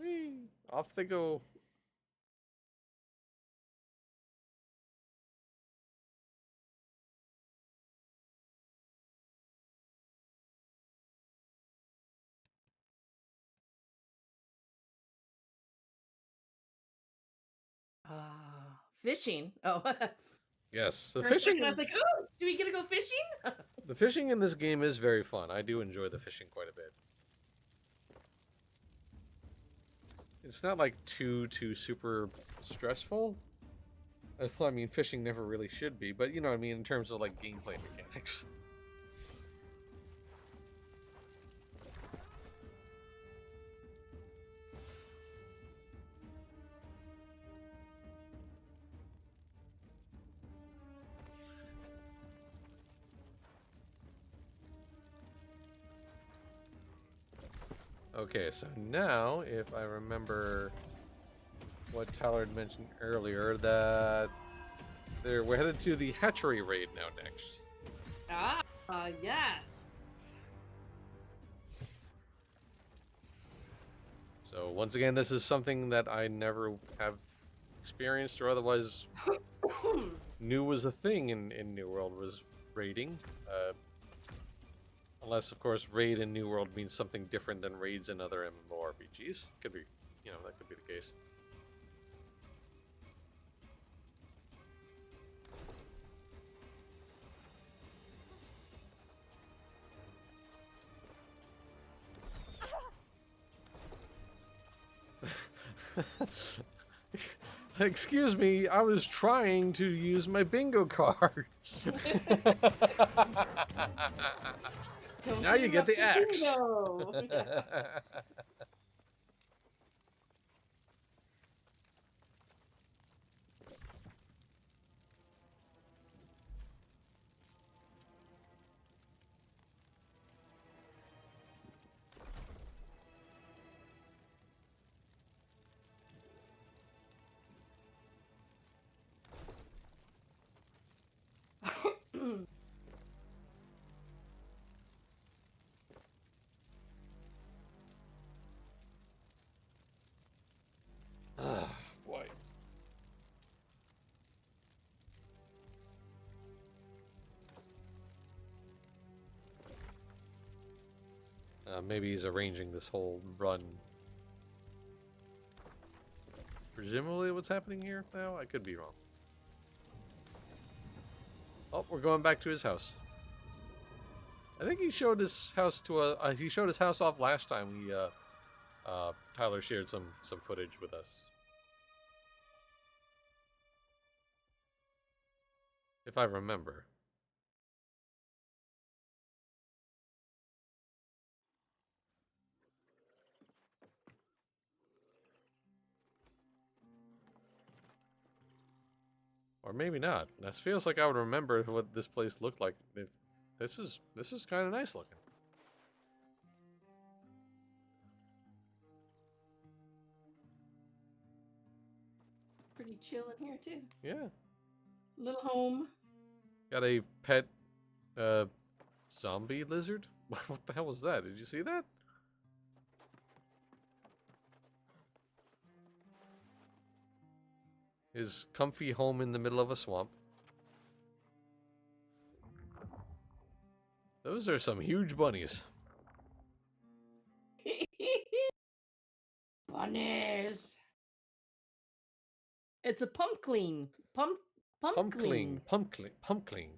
Whee! Off they go. Fishing. Oh. Yes, the For a second, I fishing. was like, "Oh, do we get to go fishing?" The fishing in this game is very fun. I do enjoy the fishing quite a bit. It's not like too super stressful. I mean, fishing never really should be, but you know what I mean in terms of like gameplay mechanics. Okay, so now, if I remember what Tyler had mentioned earlier, that we're headed to the hatchery raid now next. Yes. So once again, this is something that I never have experienced or otherwise knew was a thing in New World, was raiding. Unless, of course, raid in New World means something different than raids in other MMORPGs. Could be, you know, that could be the case. Excuse me, I was trying to use my bingo card. Now you get the axe. Boy. Maybe he's arranging this whole run. Presumably what's happening here now? I could be wrong. Oh, we're going back to his house. I think he showed his house to he showed his house off last time we Tyler shared some footage with us. If I remember. Or maybe not. This feels like I would remember what this place looked like. If this is kind of nice looking. Pretty chill in here too. Yeah. Little home. Got a pet zombie lizard? What the hell was that? Did you see that? His comfy home in the middle of a swamp. Those are some huge bunnies. Bunnies. It's a pumpkin. Pumpkin. Pumpkin.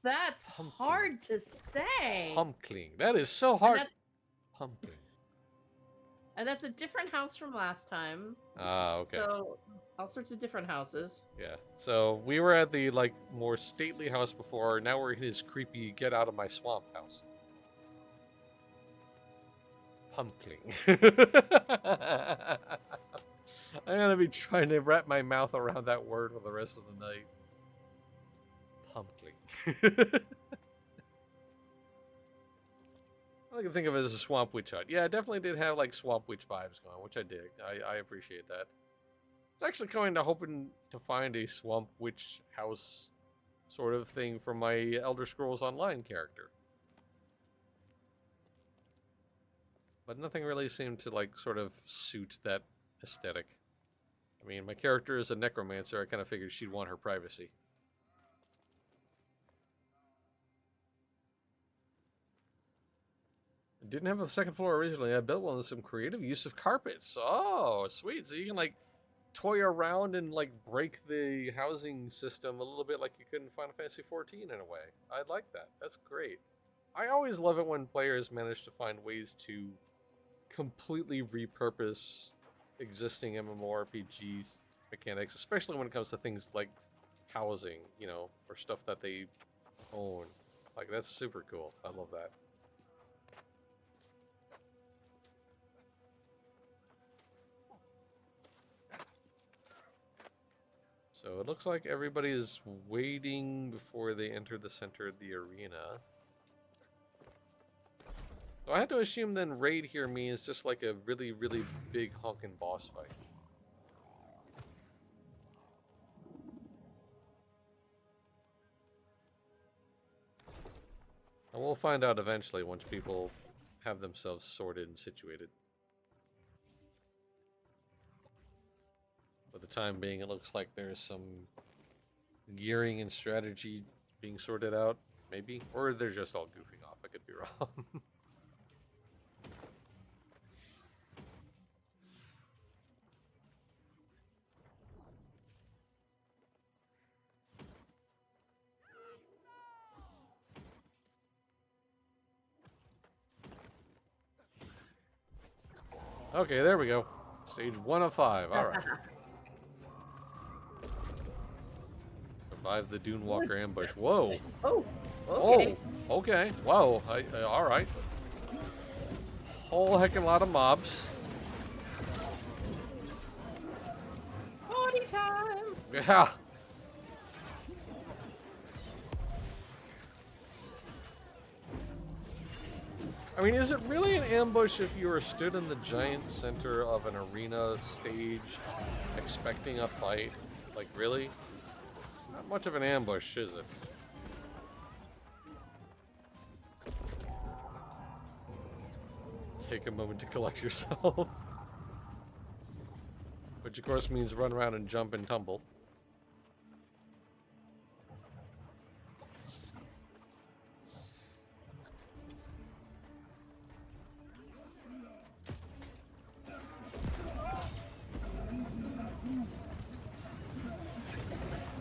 That's hard to say. Pumpkin. That is so hard. And Pumpkin. And that's a different house from last time. Ah, okay. So, all sorts of different houses. Yeah. So we were at the like more stately house before. Now we're in his creepy get out of my swamp house. Pumpkin. I'm gonna be trying to wrap my mouth around that word for the rest of the night. Pumpkin. I can think of it as a swamp witch hut. Yeah, it definitely did have like swamp witch vibes going, which I dig. I appreciate that. It's actually kind of hoping to find a swamp witch house sort of thing for my Elder Scrolls Online character. But nothing really seemed to like sort of suit that aesthetic. I mean, my character is a necromancer. I kind of figured she'd want her privacy. I didn't have a second floor originally. I built one with some creative use of carpets. Oh, sweet. So you can like toy around and like break the housing system a little bit like you could in Final Fantasy XIV in a way. I like that. That's great. I always love it when players manage to find ways to completely repurpose existing MMORPG mechanics, especially when it comes to things like housing, you know, or stuff that they own. Like, that's super cool. I love that. So it looks like everybody is waiting before they enter the center of the arena. So I had to assume then raid here means just like a really, really big honkin' boss fight. And we'll find out eventually once people have themselves sorted and situated. For the time being, it looks like there's some gearing and strategy being sorted out, maybe. Or they're just all goofing off, I could be wrong. Okay, there we go. Stage 1 of 5, alright. Survive the Dune Walker ambush. Whoa! Oh! Okay. Oh! Okay. Whoa. Alright. Whole heckin' lot of mobs. Party time! Yeah! I mean, is it really an ambush if you are stood in the giant center of an arena stage expecting a fight? Like, really? Not much of an ambush, is it? Take a moment to collect yourself. Which, of course, means run around and jump and tumble.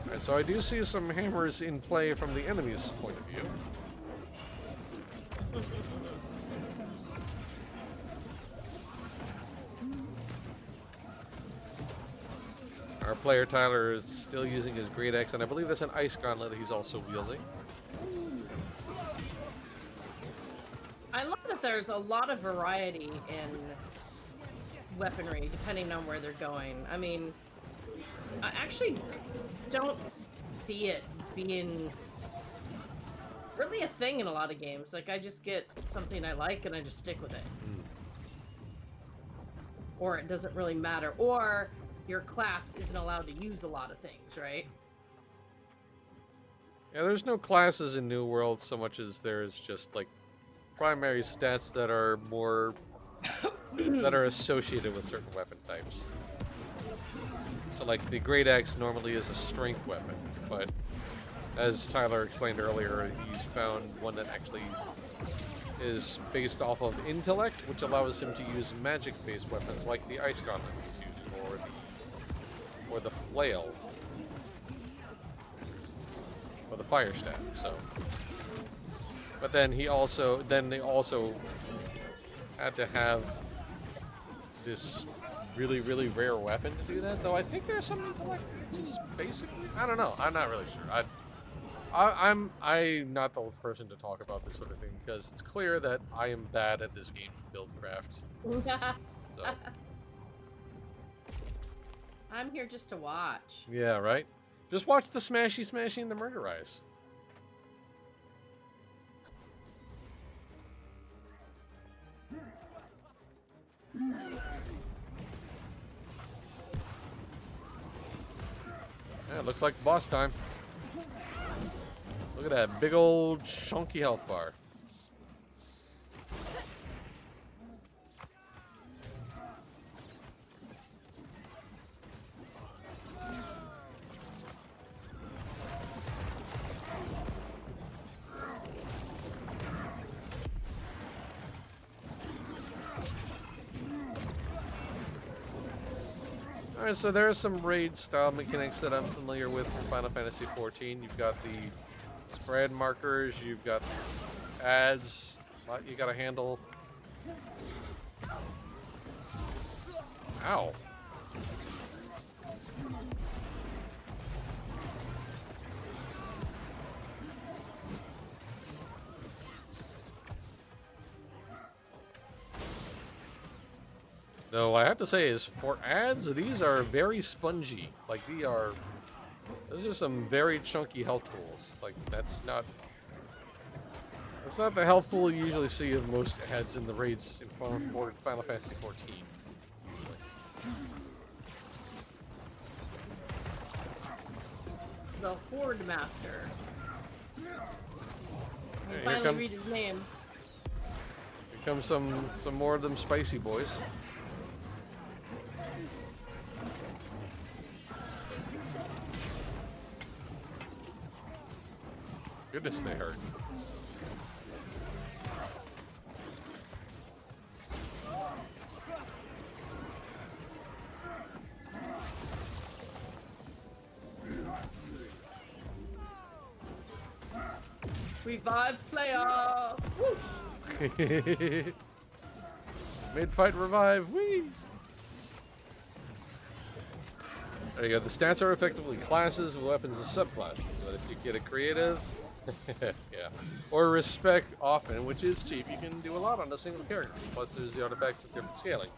Alright, so I do see some hammers in play from the enemy's point of view. Our player Tyler is still using his great axe, and I believe that's an ice gauntlet he's also wielding. I love that there's a lot of variety in weaponry, depending on where they're going. I mean, I actually don't see it being really a thing in a lot of games. Like, I just get something I like and I just stick with it. Or it doesn't really matter. Or your class isn't allowed to use a lot of things, right? Yeah, there's no classes in New World so much as there's just, like, primary stats that are more... that are associated with certain weapon types. So, like, the Great Axe normally is a strength weapon, but as Tyler explained earlier, he's found one that actually is based off of intellect, which allows him to use magic-based weapons like the ice gauntlet he's using, or the flail, or the fire staff. So, but then they also had to have this really, really rare weapon to do that. Though I think there's some intellectuals, basically. I don't know. I'm not really sure. I'm not the person to talk about this sort of thing because it's clear that I am bad at this game buildcraft. So. I'm here just to watch. Yeah, right? Just watch the smashing the murderize. Yeah, it looks like boss time. Look at that big old chunky health bar. Alright, so there are some raid style mechanics that I'm familiar with from Final Fantasy XIV. You've got the spread markers, you've got these ads, you gotta handle. Ow. Though I have to say is for ads, these are very spongy. Like those are some very chunky health pools. Like that's not the health pool you usually see of most ads in the raids in Final Fantasy XIV. The Horde Master. Yeah, finally read his name. Here come some more of them spicy boys. Goodness, they hurt. Revive playoff! Woo! Mid-fight revive, whee! There you go. The stats are effectively classes, weapons, and subclasses. But if you get a creative, yeah, or respect often, which is cheap, you can do a lot on a single character. Plus, there's the artifacts with different scaling.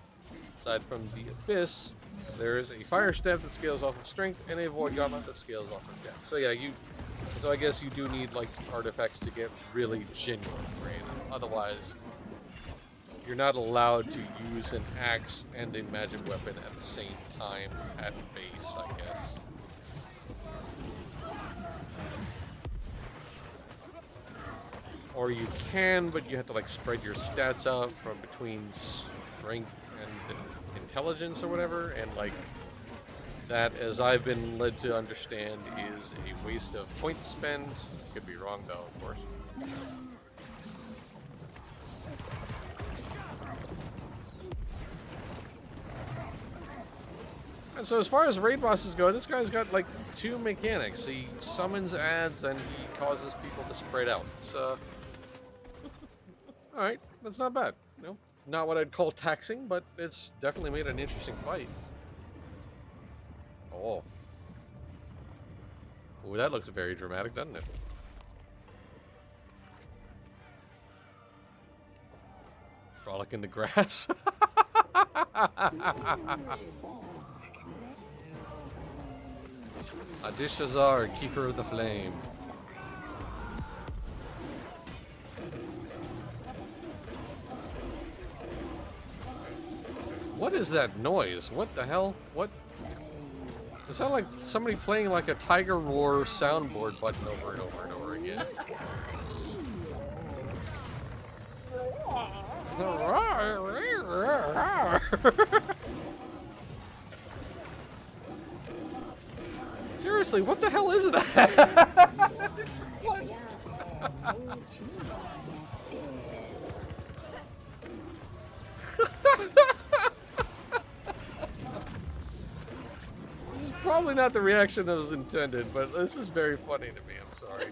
Aside from the Abyss, there's a Fire Step that scales off of Strength, and a Void Gauntlet that scales off of Death. So yeah, so I guess you do need like artifacts to get really genuine creative. Otherwise, you're not allowed to use an axe and a magic weapon at the same time at base, I guess. Or you can, but you have to like spread your stats out from between strength and intelligence or whatever, and like that, as I've been led to understand, is a waste of point spend. Could be wrong though, of course. And so as far as raid bosses go, this guy's got like 2 mechanics. He summons ads and he causes people to spread out. It's alright, that's not bad. You know, not what I'd call taxing, but it's definitely made an interesting fight. Oh. Ooh, that looks very dramatic, doesn't it? Frolic in the grass. Adishazar, Keeper of the Flame. What is that noise? What the hell? What? It sounds like somebody playing like a Tiger Roar soundboard button over and over and over again. Seriously, what the hell is that? What? This is probably not the reaction that was intended, but this is very funny to me. I'm sorry.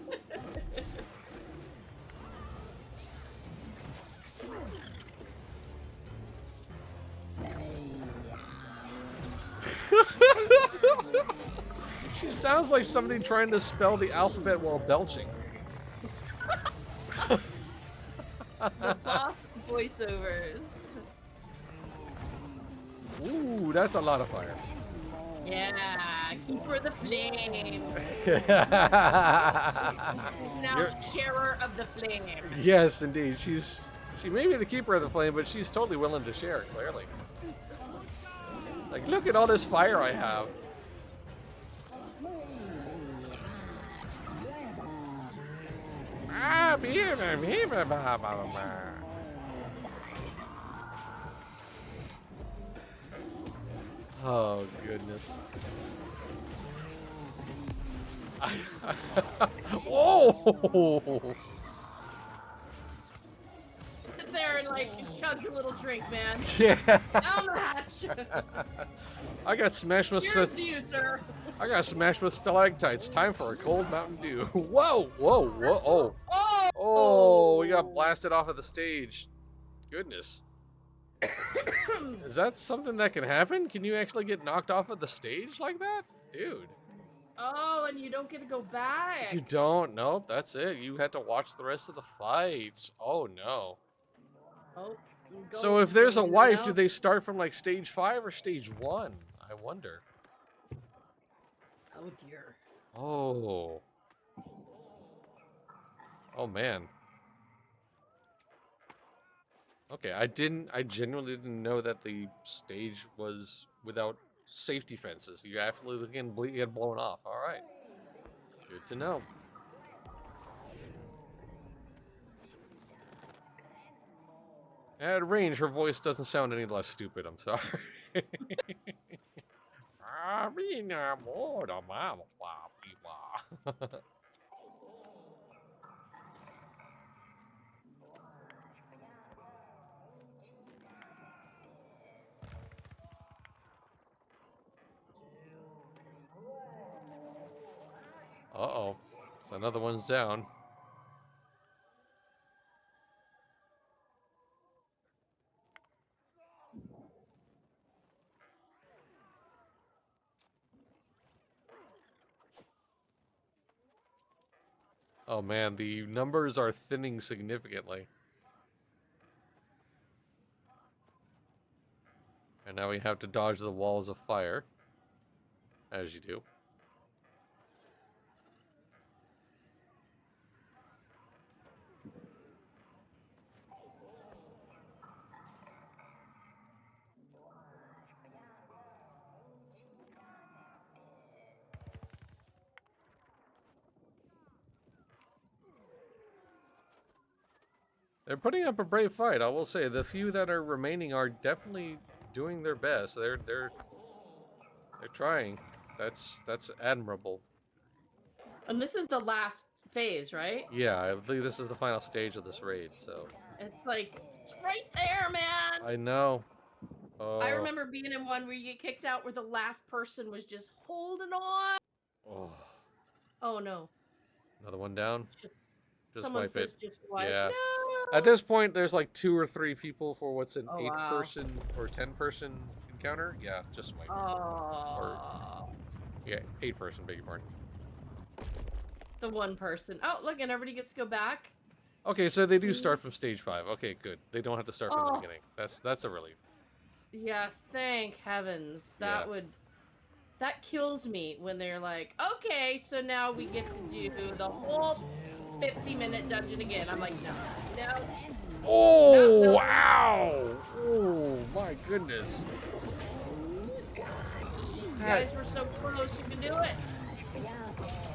sounds like somebody trying to spell the alphabet while belching. The boss voiceovers. Ooh, that's a lot of fire. Yeah, keeper of the flame. Now sharer of the flame. Yes, indeed. She may be the keeper of the flame, but she's totally willing to share, clearly. Like, look at all this fire I have. Oh, goodness. Whoa! Sit there and like chug your little drink, man. Yeah. Down the hatch. I got smashed with Cheers to you, sir. I got smashed with stalactites. Time for a cold Mountain Dew. Whoa! Whoa! Whoa! Oh! Oh! Oh! We got blasted off of the stage. Goodness. Is that something that can happen? Can you actually get knocked off of the stage like that? Dude. Oh, and you don't get to go back. You don't? Nope, that's it. You had to watch the rest of the fights. Oh, no. Oh, So if there's a wipe, do they start from like stage 5 or stage 1? I wonder. Oh, dear. Oh. Oh, man. Okay, I genuinely didn't know that the stage was without safety fences. You absolutely can get blown off. All right. Good to know. At range, her voice doesn't sound any less stupid. I'm sorry. Uh-oh. So another one's down. Oh man, the numbers are thinning significantly. And now we have to dodge the walls of fire. As you do. They're putting up a brave fight, I will say. The few that are remaining are definitely doing their best. They're trying. That's admirable. And this is the last phase, right? Yeah, I believe this is the final stage of this raid, so. It's like, it's right there, man. I know. I remember being in one where you get kicked out where the last person was just holding on. Oh. Oh, no. Another one down. Just Someone wipe says it. just wipe. Yeah. No. At this point, there's like 2 or 3 people for what's an Oh, 8-person or 10-person encounter. Yeah, just wipe it. Oh. Yeah, 8-person, beg your pardon. The one person. Oh, look, and everybody gets to go back. Okay, so they do start from stage 5. Okay, good. They don't have to start from the beginning. That's a relief. Yes, thank heavens. That Yeah. that kills me when they're like, okay, so now we get to do the whole 50-minute dungeon again. I'm like, no. Oh, No. wow! Oh, my goodness. You guys were so close, you can do it.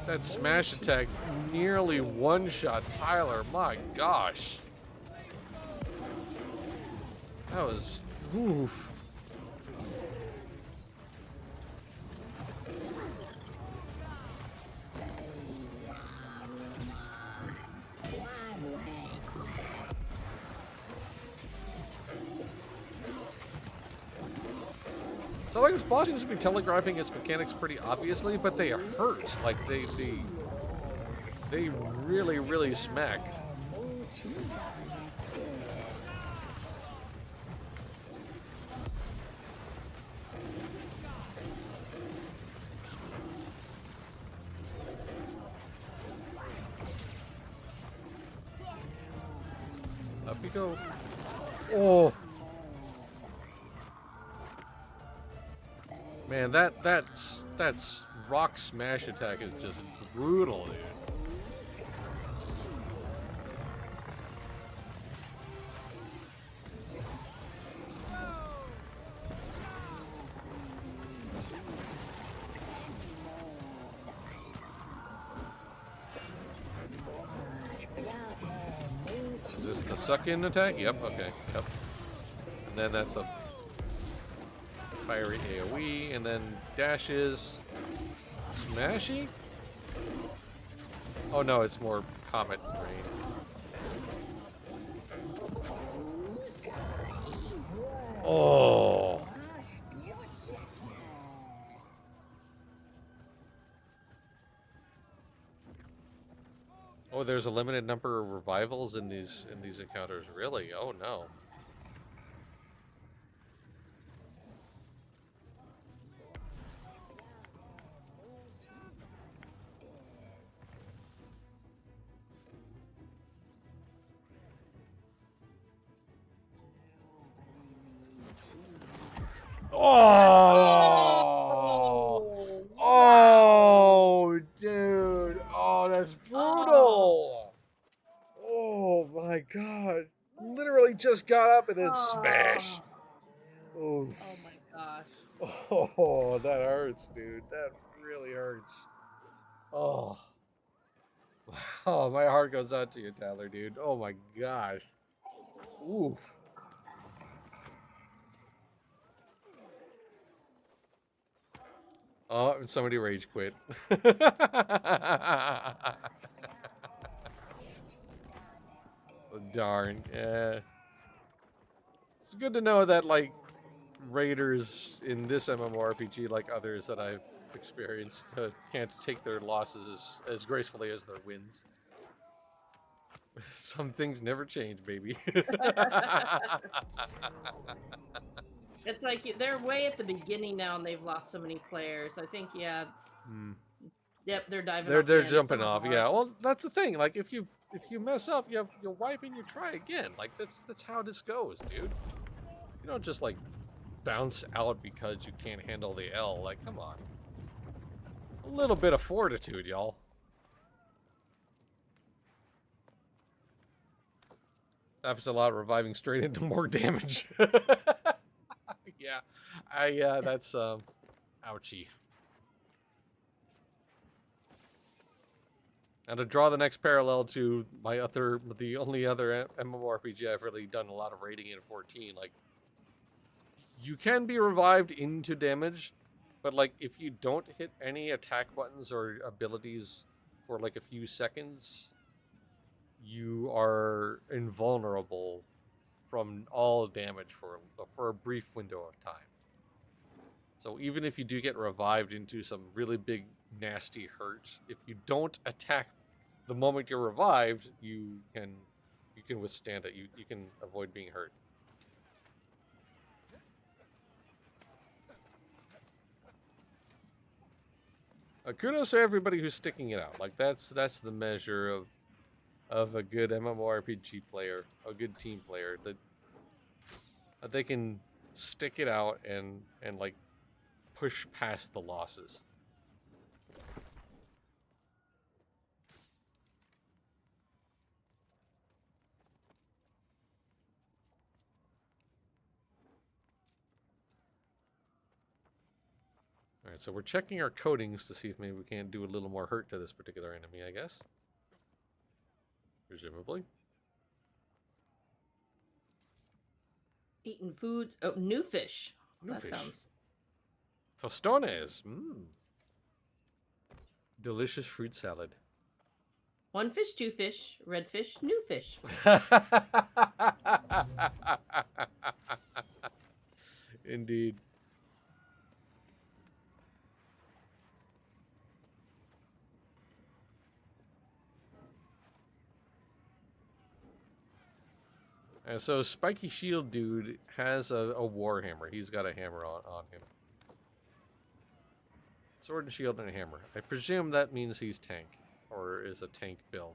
That smash attack nearly one-shot Tyler. My gosh. That was... Oof. So like this boss seems to be telegraphing its mechanics pretty obviously, but they hurt. Like they really, really smack. go. Oh. Man, that's rock smash attack is just brutal, dude. Is this the suck-in attack? Yep, okay, yep. And then that's a fiery AoE, and then dashes. Smashy? Oh no, it's more comet rain. Oh. Oh, there's a limited number of revivals in these encounters. Really? Oh no. Oh! Oh, dude! Oh, that's brutal! Oh my god! Literally just got up and then smash. Oof. Oh my gosh. Oh, that hurts, dude. That really hurts. Oh. Oh, my heart goes out to you, Tyler, dude. Oh my gosh. Oof. Oh, and somebody rage quit. Darn. Yeah. It's good to know that, like, raiders in this MMORPG, like others that I've experienced, can't take their losses as gracefully as their wins. Some things never change, baby. It's like they're way at the beginning now, and they've lost so many players. I think, yeah. Yep, they're diving. They're jumping off. Yeah. Well, that's the thing. Like, if you mess up, you wipe and you try again. Like, that's how this goes, dude. You don't just like bounce out because you can't handle the L. Like, come on. A little bit of fortitude, y'all. Happens a lot, reviving straight into more damage. Yeah. That's ouchie. And to draw the next parallel to the only other MMORPG I've really done a lot of raiding in 14, like, you can be revived into damage, but like if you don't hit any attack buttons or abilities for like a few seconds, you are invulnerable from all damage for a brief window of time. So even if you do get revived into some really big nasty hurt, if you don't attack the moment you're revived, you can withstand it. You can avoid being hurt. Kudos to everybody who's sticking it out. Like, that's the measure of a good MMORPG player, a good team player, that they can stick it out and like push past the losses. Alright, so we're checking our coatings to see if maybe we can't do a little more hurt to this particular enemy, I guess. Presumably. Eating foods. Oh, new fish. New that fish. Sounds. Tostones. Delicious fruit salad. One fish, two fish, red fish, new fish. Indeed. And so Spiky Shield Dude has a warhammer. He's got a hammer on him. Sword and shield and a hammer. I presume that means he's tank, or is a tank build.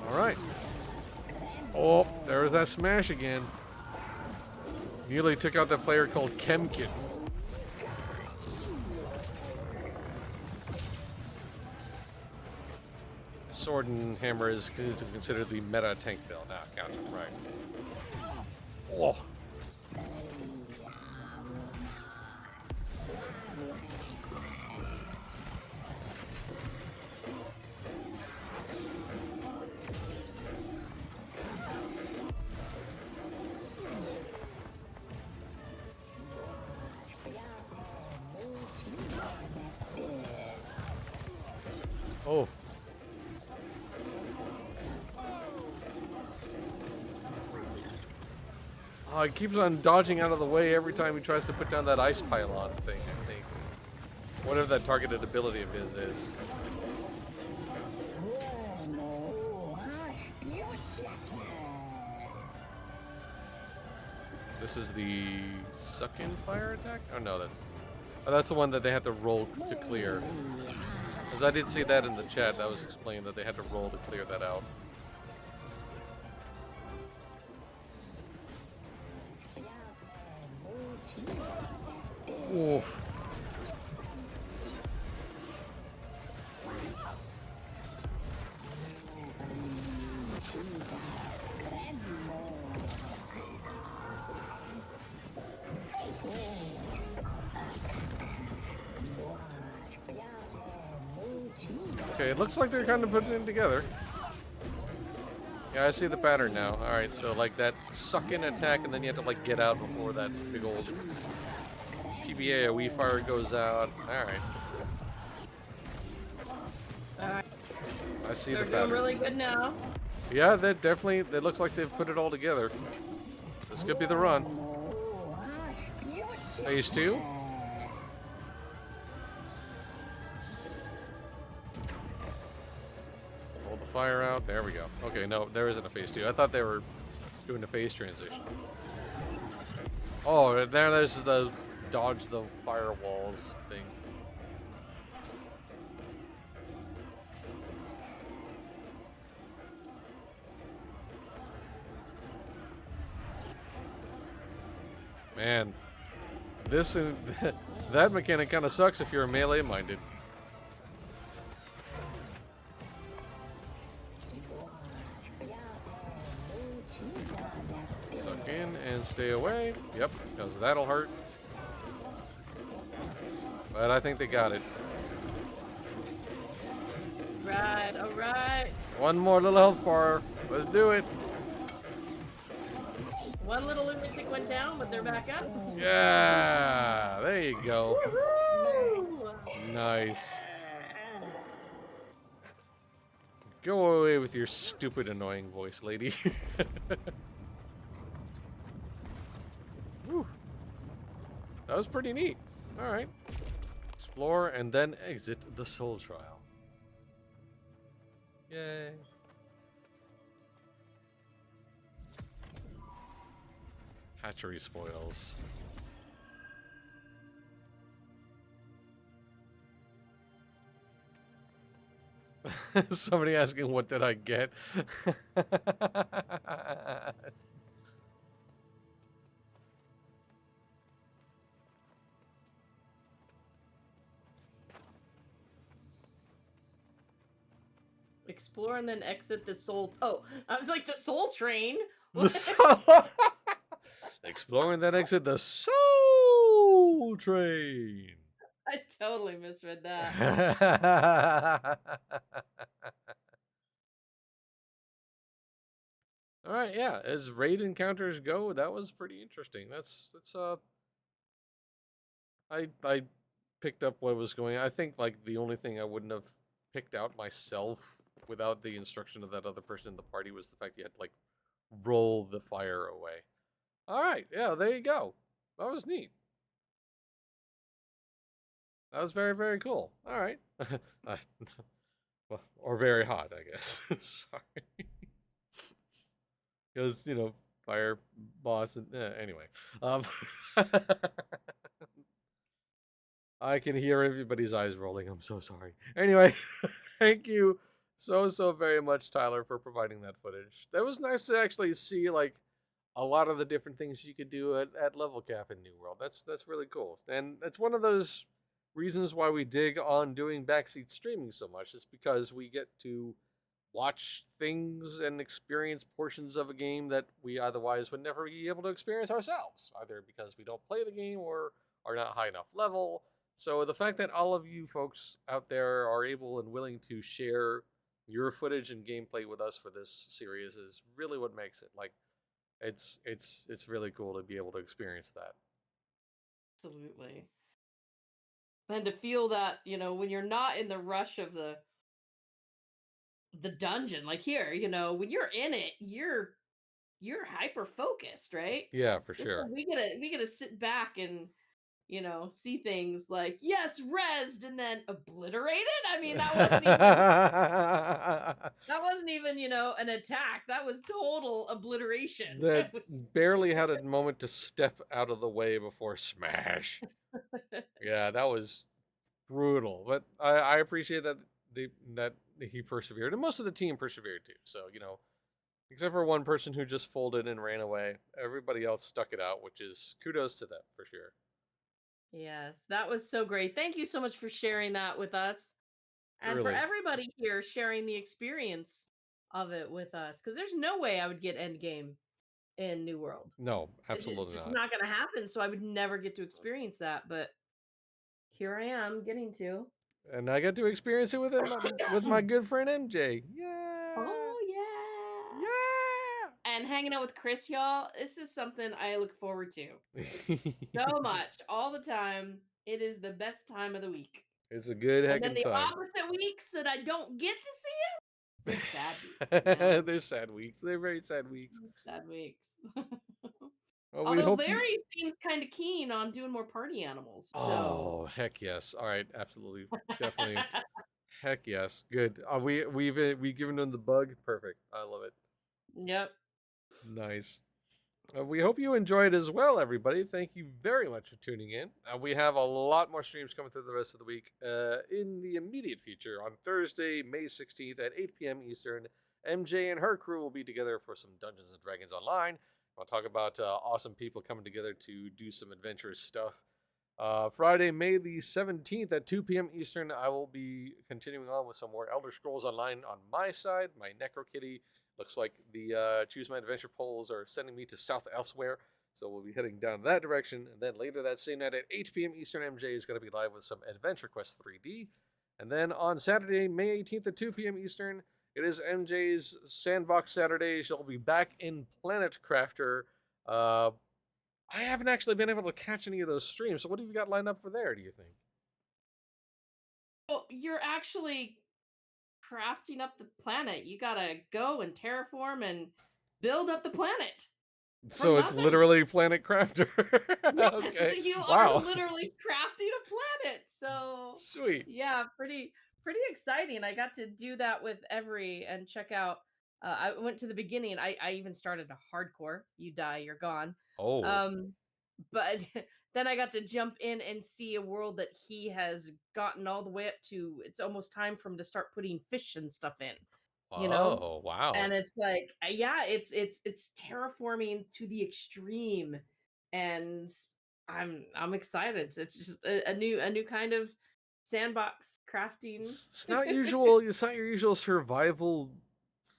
All right. Oh, there was that smash again. Nearly took out that player called Kemkin. Sword and hammer is considered the meta tank build. Ah, counter, right. Oh. Oh. Oh, he keeps on dodging out of the way every time he tries to put down that ice pylon thing, I think. Whatever that targeted ability of his is. This is the suck-in fire attack? Oh no, that's the one that they had to roll to clear. Because I did see that in the chat, that was explained that they had to roll to clear that out. Oof. Okay, it looks like they're kind of putting it together. Yeah, I see the pattern now. Alright, so like that suck-in attack, and then you have to like get out before that big old PBA AoE fire goes out. Alright. Alright. I see They're the doing pattern. really good now. Yeah, that definitely, it looks like they've put it all together. This could be the run. Phase 2. Hold the fire out. There we go. Okay, no, there isn't a phase 2. I thought they were doing a phase transition. Oh, there's the dodge the firewalls thing. Man, this and that mechanic kind of sucks if you're melee minded. Suck in and stay away. Yep, because that'll hurt. But I think they got it. Right, alright. One more little health bar. Let's do it. One little lunatic went down, but they're back up. Yeah, there you go. Woohoo! Nice. Go away with your stupid, annoying voice, lady. Whew. That was pretty neat. All right. Explore and then exit the soul trial. Yay. Hatchery spoils. Somebody asking, what did I get? Explore and then exit the soul. Oh, I was like the soul train. The soul. Explore and then exit the soul train. I totally misread that. All right, yeah. As raid encounters go, that was pretty interesting. That's I picked up what was going on. I think like the only thing I wouldn't have picked out myself without the instruction of that other person in the party was the fact you had to like roll the fire away. All right, yeah, there you go. That was neat. That was very, very cool. All right. Well, or very hot, I guess. Sorry. Because, you know, fire boss and anyway. I can hear everybody's eyes rolling. I'm so sorry. Anyway, thank you so very much, Tyler, for providing that footage. That was nice to actually see like a lot of the different things you could do at level cap in New World. That's really cool, and it's one of those reasons why we dig on doing backseat streaming so much. Is because we get to watch things and experience portions of a game that we otherwise would never be able to experience ourselves, either because we don't play the game or are not high enough level. So the fact that all of you folks out there are able and willing to share your footage and gameplay with us for this series is really what makes it like it's really cool to be able to experience that. Absolutely. And to feel that, when you're not in the rush of the dungeon, like here, when you're in it, you're hyper focused, right? Yeah, for This sure. one, we gotta sit back and see things like, yes, rezzed and then obliterated. I mean, that wasn't even an attack. That was total obliteration. That It was barely had a moment to step out of the way before smash. Yeah, that was brutal. But I appreciate that he persevered, and most of the team persevered too. So except for one person who just folded and ran away, everybody else stuck it out, which is kudos to them for sure. Yes, that was so great. Thank you so much for sharing that with us and for Truly, everybody here sharing the experience of it with us, because there's no way I would get endgame in New World. no, It's absolutely just not. not going to happen. So I would never get to experience that. But here I am getting to. And I got to experience it with my good friend MJ. Yeah, Oh, yeah. yeah. And hanging out with Chris, y'all, this is something I look forward to so much all the time. It is the best time of the week. It's a good And then heckin' the time. opposite weeks that I don't get to see it, they're sad weeks, man. They're sad weeks. They're very sad weeks. Sad weeks. Well, we Although hope you. Larry seems kind of keen on doing more party animals. So, Oh heck yes! All right, absolutely, definitely. Heck yes, good. We've given them the bug. Perfect. I love it. yep. Nice. We hope you enjoyed as well, everybody. Thank you very much for tuning in. We have a lot more streams coming through the rest of the week. In the immediate future, on Thursday, May 16th at 8 p.m. Eastern, MJ and her crew will be together for some Dungeons and Dragons Online. I'll talk about awesome people coming together to do some adventurous stuff. Friday, May the 17th at 2 p.m. Eastern, I will be continuing on with some more Elder Scrolls Online on my side. My Necro Kitty looks like the Choose My Adventure polls are sending me to South Elsewhere, so we'll be heading down that direction. And then later that same night at 8 p.m. Eastern, MJ is going to be live with some Adventure Quest 3D. And then on Saturday, May 18th at 2 p.m. Eastern, it is MJ's Sandbox Saturday. She'll be back in Planet Crafter. Uh, I haven't actually been able to catch any of those streams. So what have you got lined up for there, do you think? Well, you're actually crafting up the planet. You gotta go and terraform and build up the planet from So it's nothing. literally Planet Crafter. Yes, Okay. you are Wow. literally crafting a planet. So, Sweet. yeah, pretty exciting. I got to do that with Every and check out. I went to the beginning. I even started a hardcore. You die, you're gone. Oh. Um, but then I got to jump in and see a world that he has gotten all the way up to. It's almost time for him to start putting fish and stuff in, you know? Oh, wow. And it's like, yeah, it's terraforming to the extreme. And I'm excited. It's just a new kind of sandbox crafting. It's not your usual survival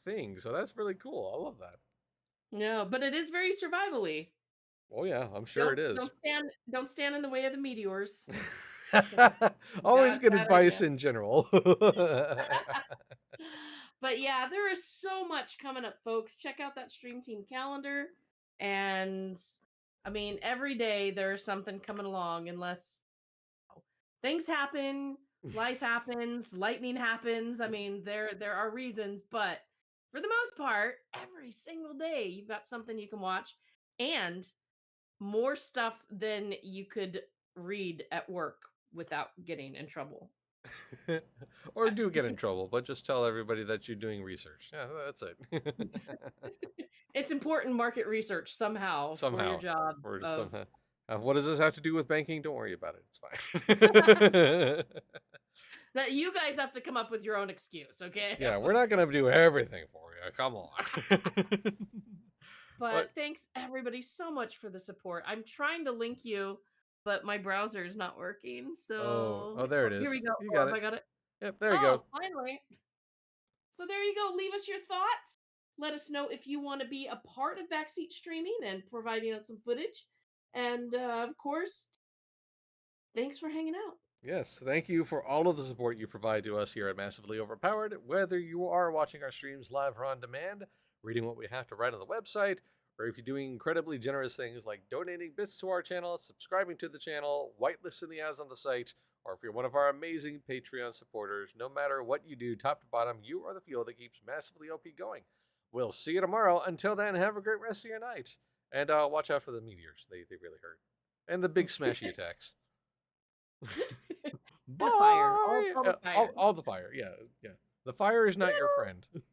thing, so that's really cool. I love that. No, but it is very survivally. Oh yeah, I'm sure it Don't is. don't stand don't stand in the way of the meteors. Always good Bad advice idea. in general. But yeah, there is so much coming up, folks. Check out that Stream Team calendar. And I mean, every day there's something coming along, unless things happen, life happens, lightning happens. I mean, there are reasons, but for the most part, every single day you've got something you can watch and more stuff than you could read at work without getting in trouble. Or do get in trouble, but just tell everybody that you're doing research. Yeah, that's it. It's important market research somehow for your Somehow, job or of somehow. What does this have to do with banking? Don't worry about it. It's fine. That you guys have to come up with your own excuse, okay? Yeah, we're not gonna do everything for you. Come on. But But thanks everybody so much for the support. I'm trying to link you, but my browser is not working. So oh, there it here we is. go. You Oh, got have I it. got it? Yep, there you Oh, go. finally. So there you go. Leave us your thoughts. Let us know if you want to be a part of Backseat Streaming and providing us some footage. And of course, thanks for hanging out. Yes, thank you for all of the support you provide to us here at Massively Overpowered, whether you are watching our streams live or on demand, reading what we have to write on the website, or if you're doing incredibly generous things like donating bits to our channel, subscribing to the channel, whitelisting the ads on the site, or if you're one of our amazing Patreon supporters. No matter what you do, top to bottom, you are the fuel that keeps Massively OP going. We'll see you tomorrow. Until then, have a great rest of your night. And watch out for the meteors. They really hurt. And the big smashy attacks. The fire. Bye. All the fire. All the fire. Yeah, yeah. The fire is not your friend. Toodles.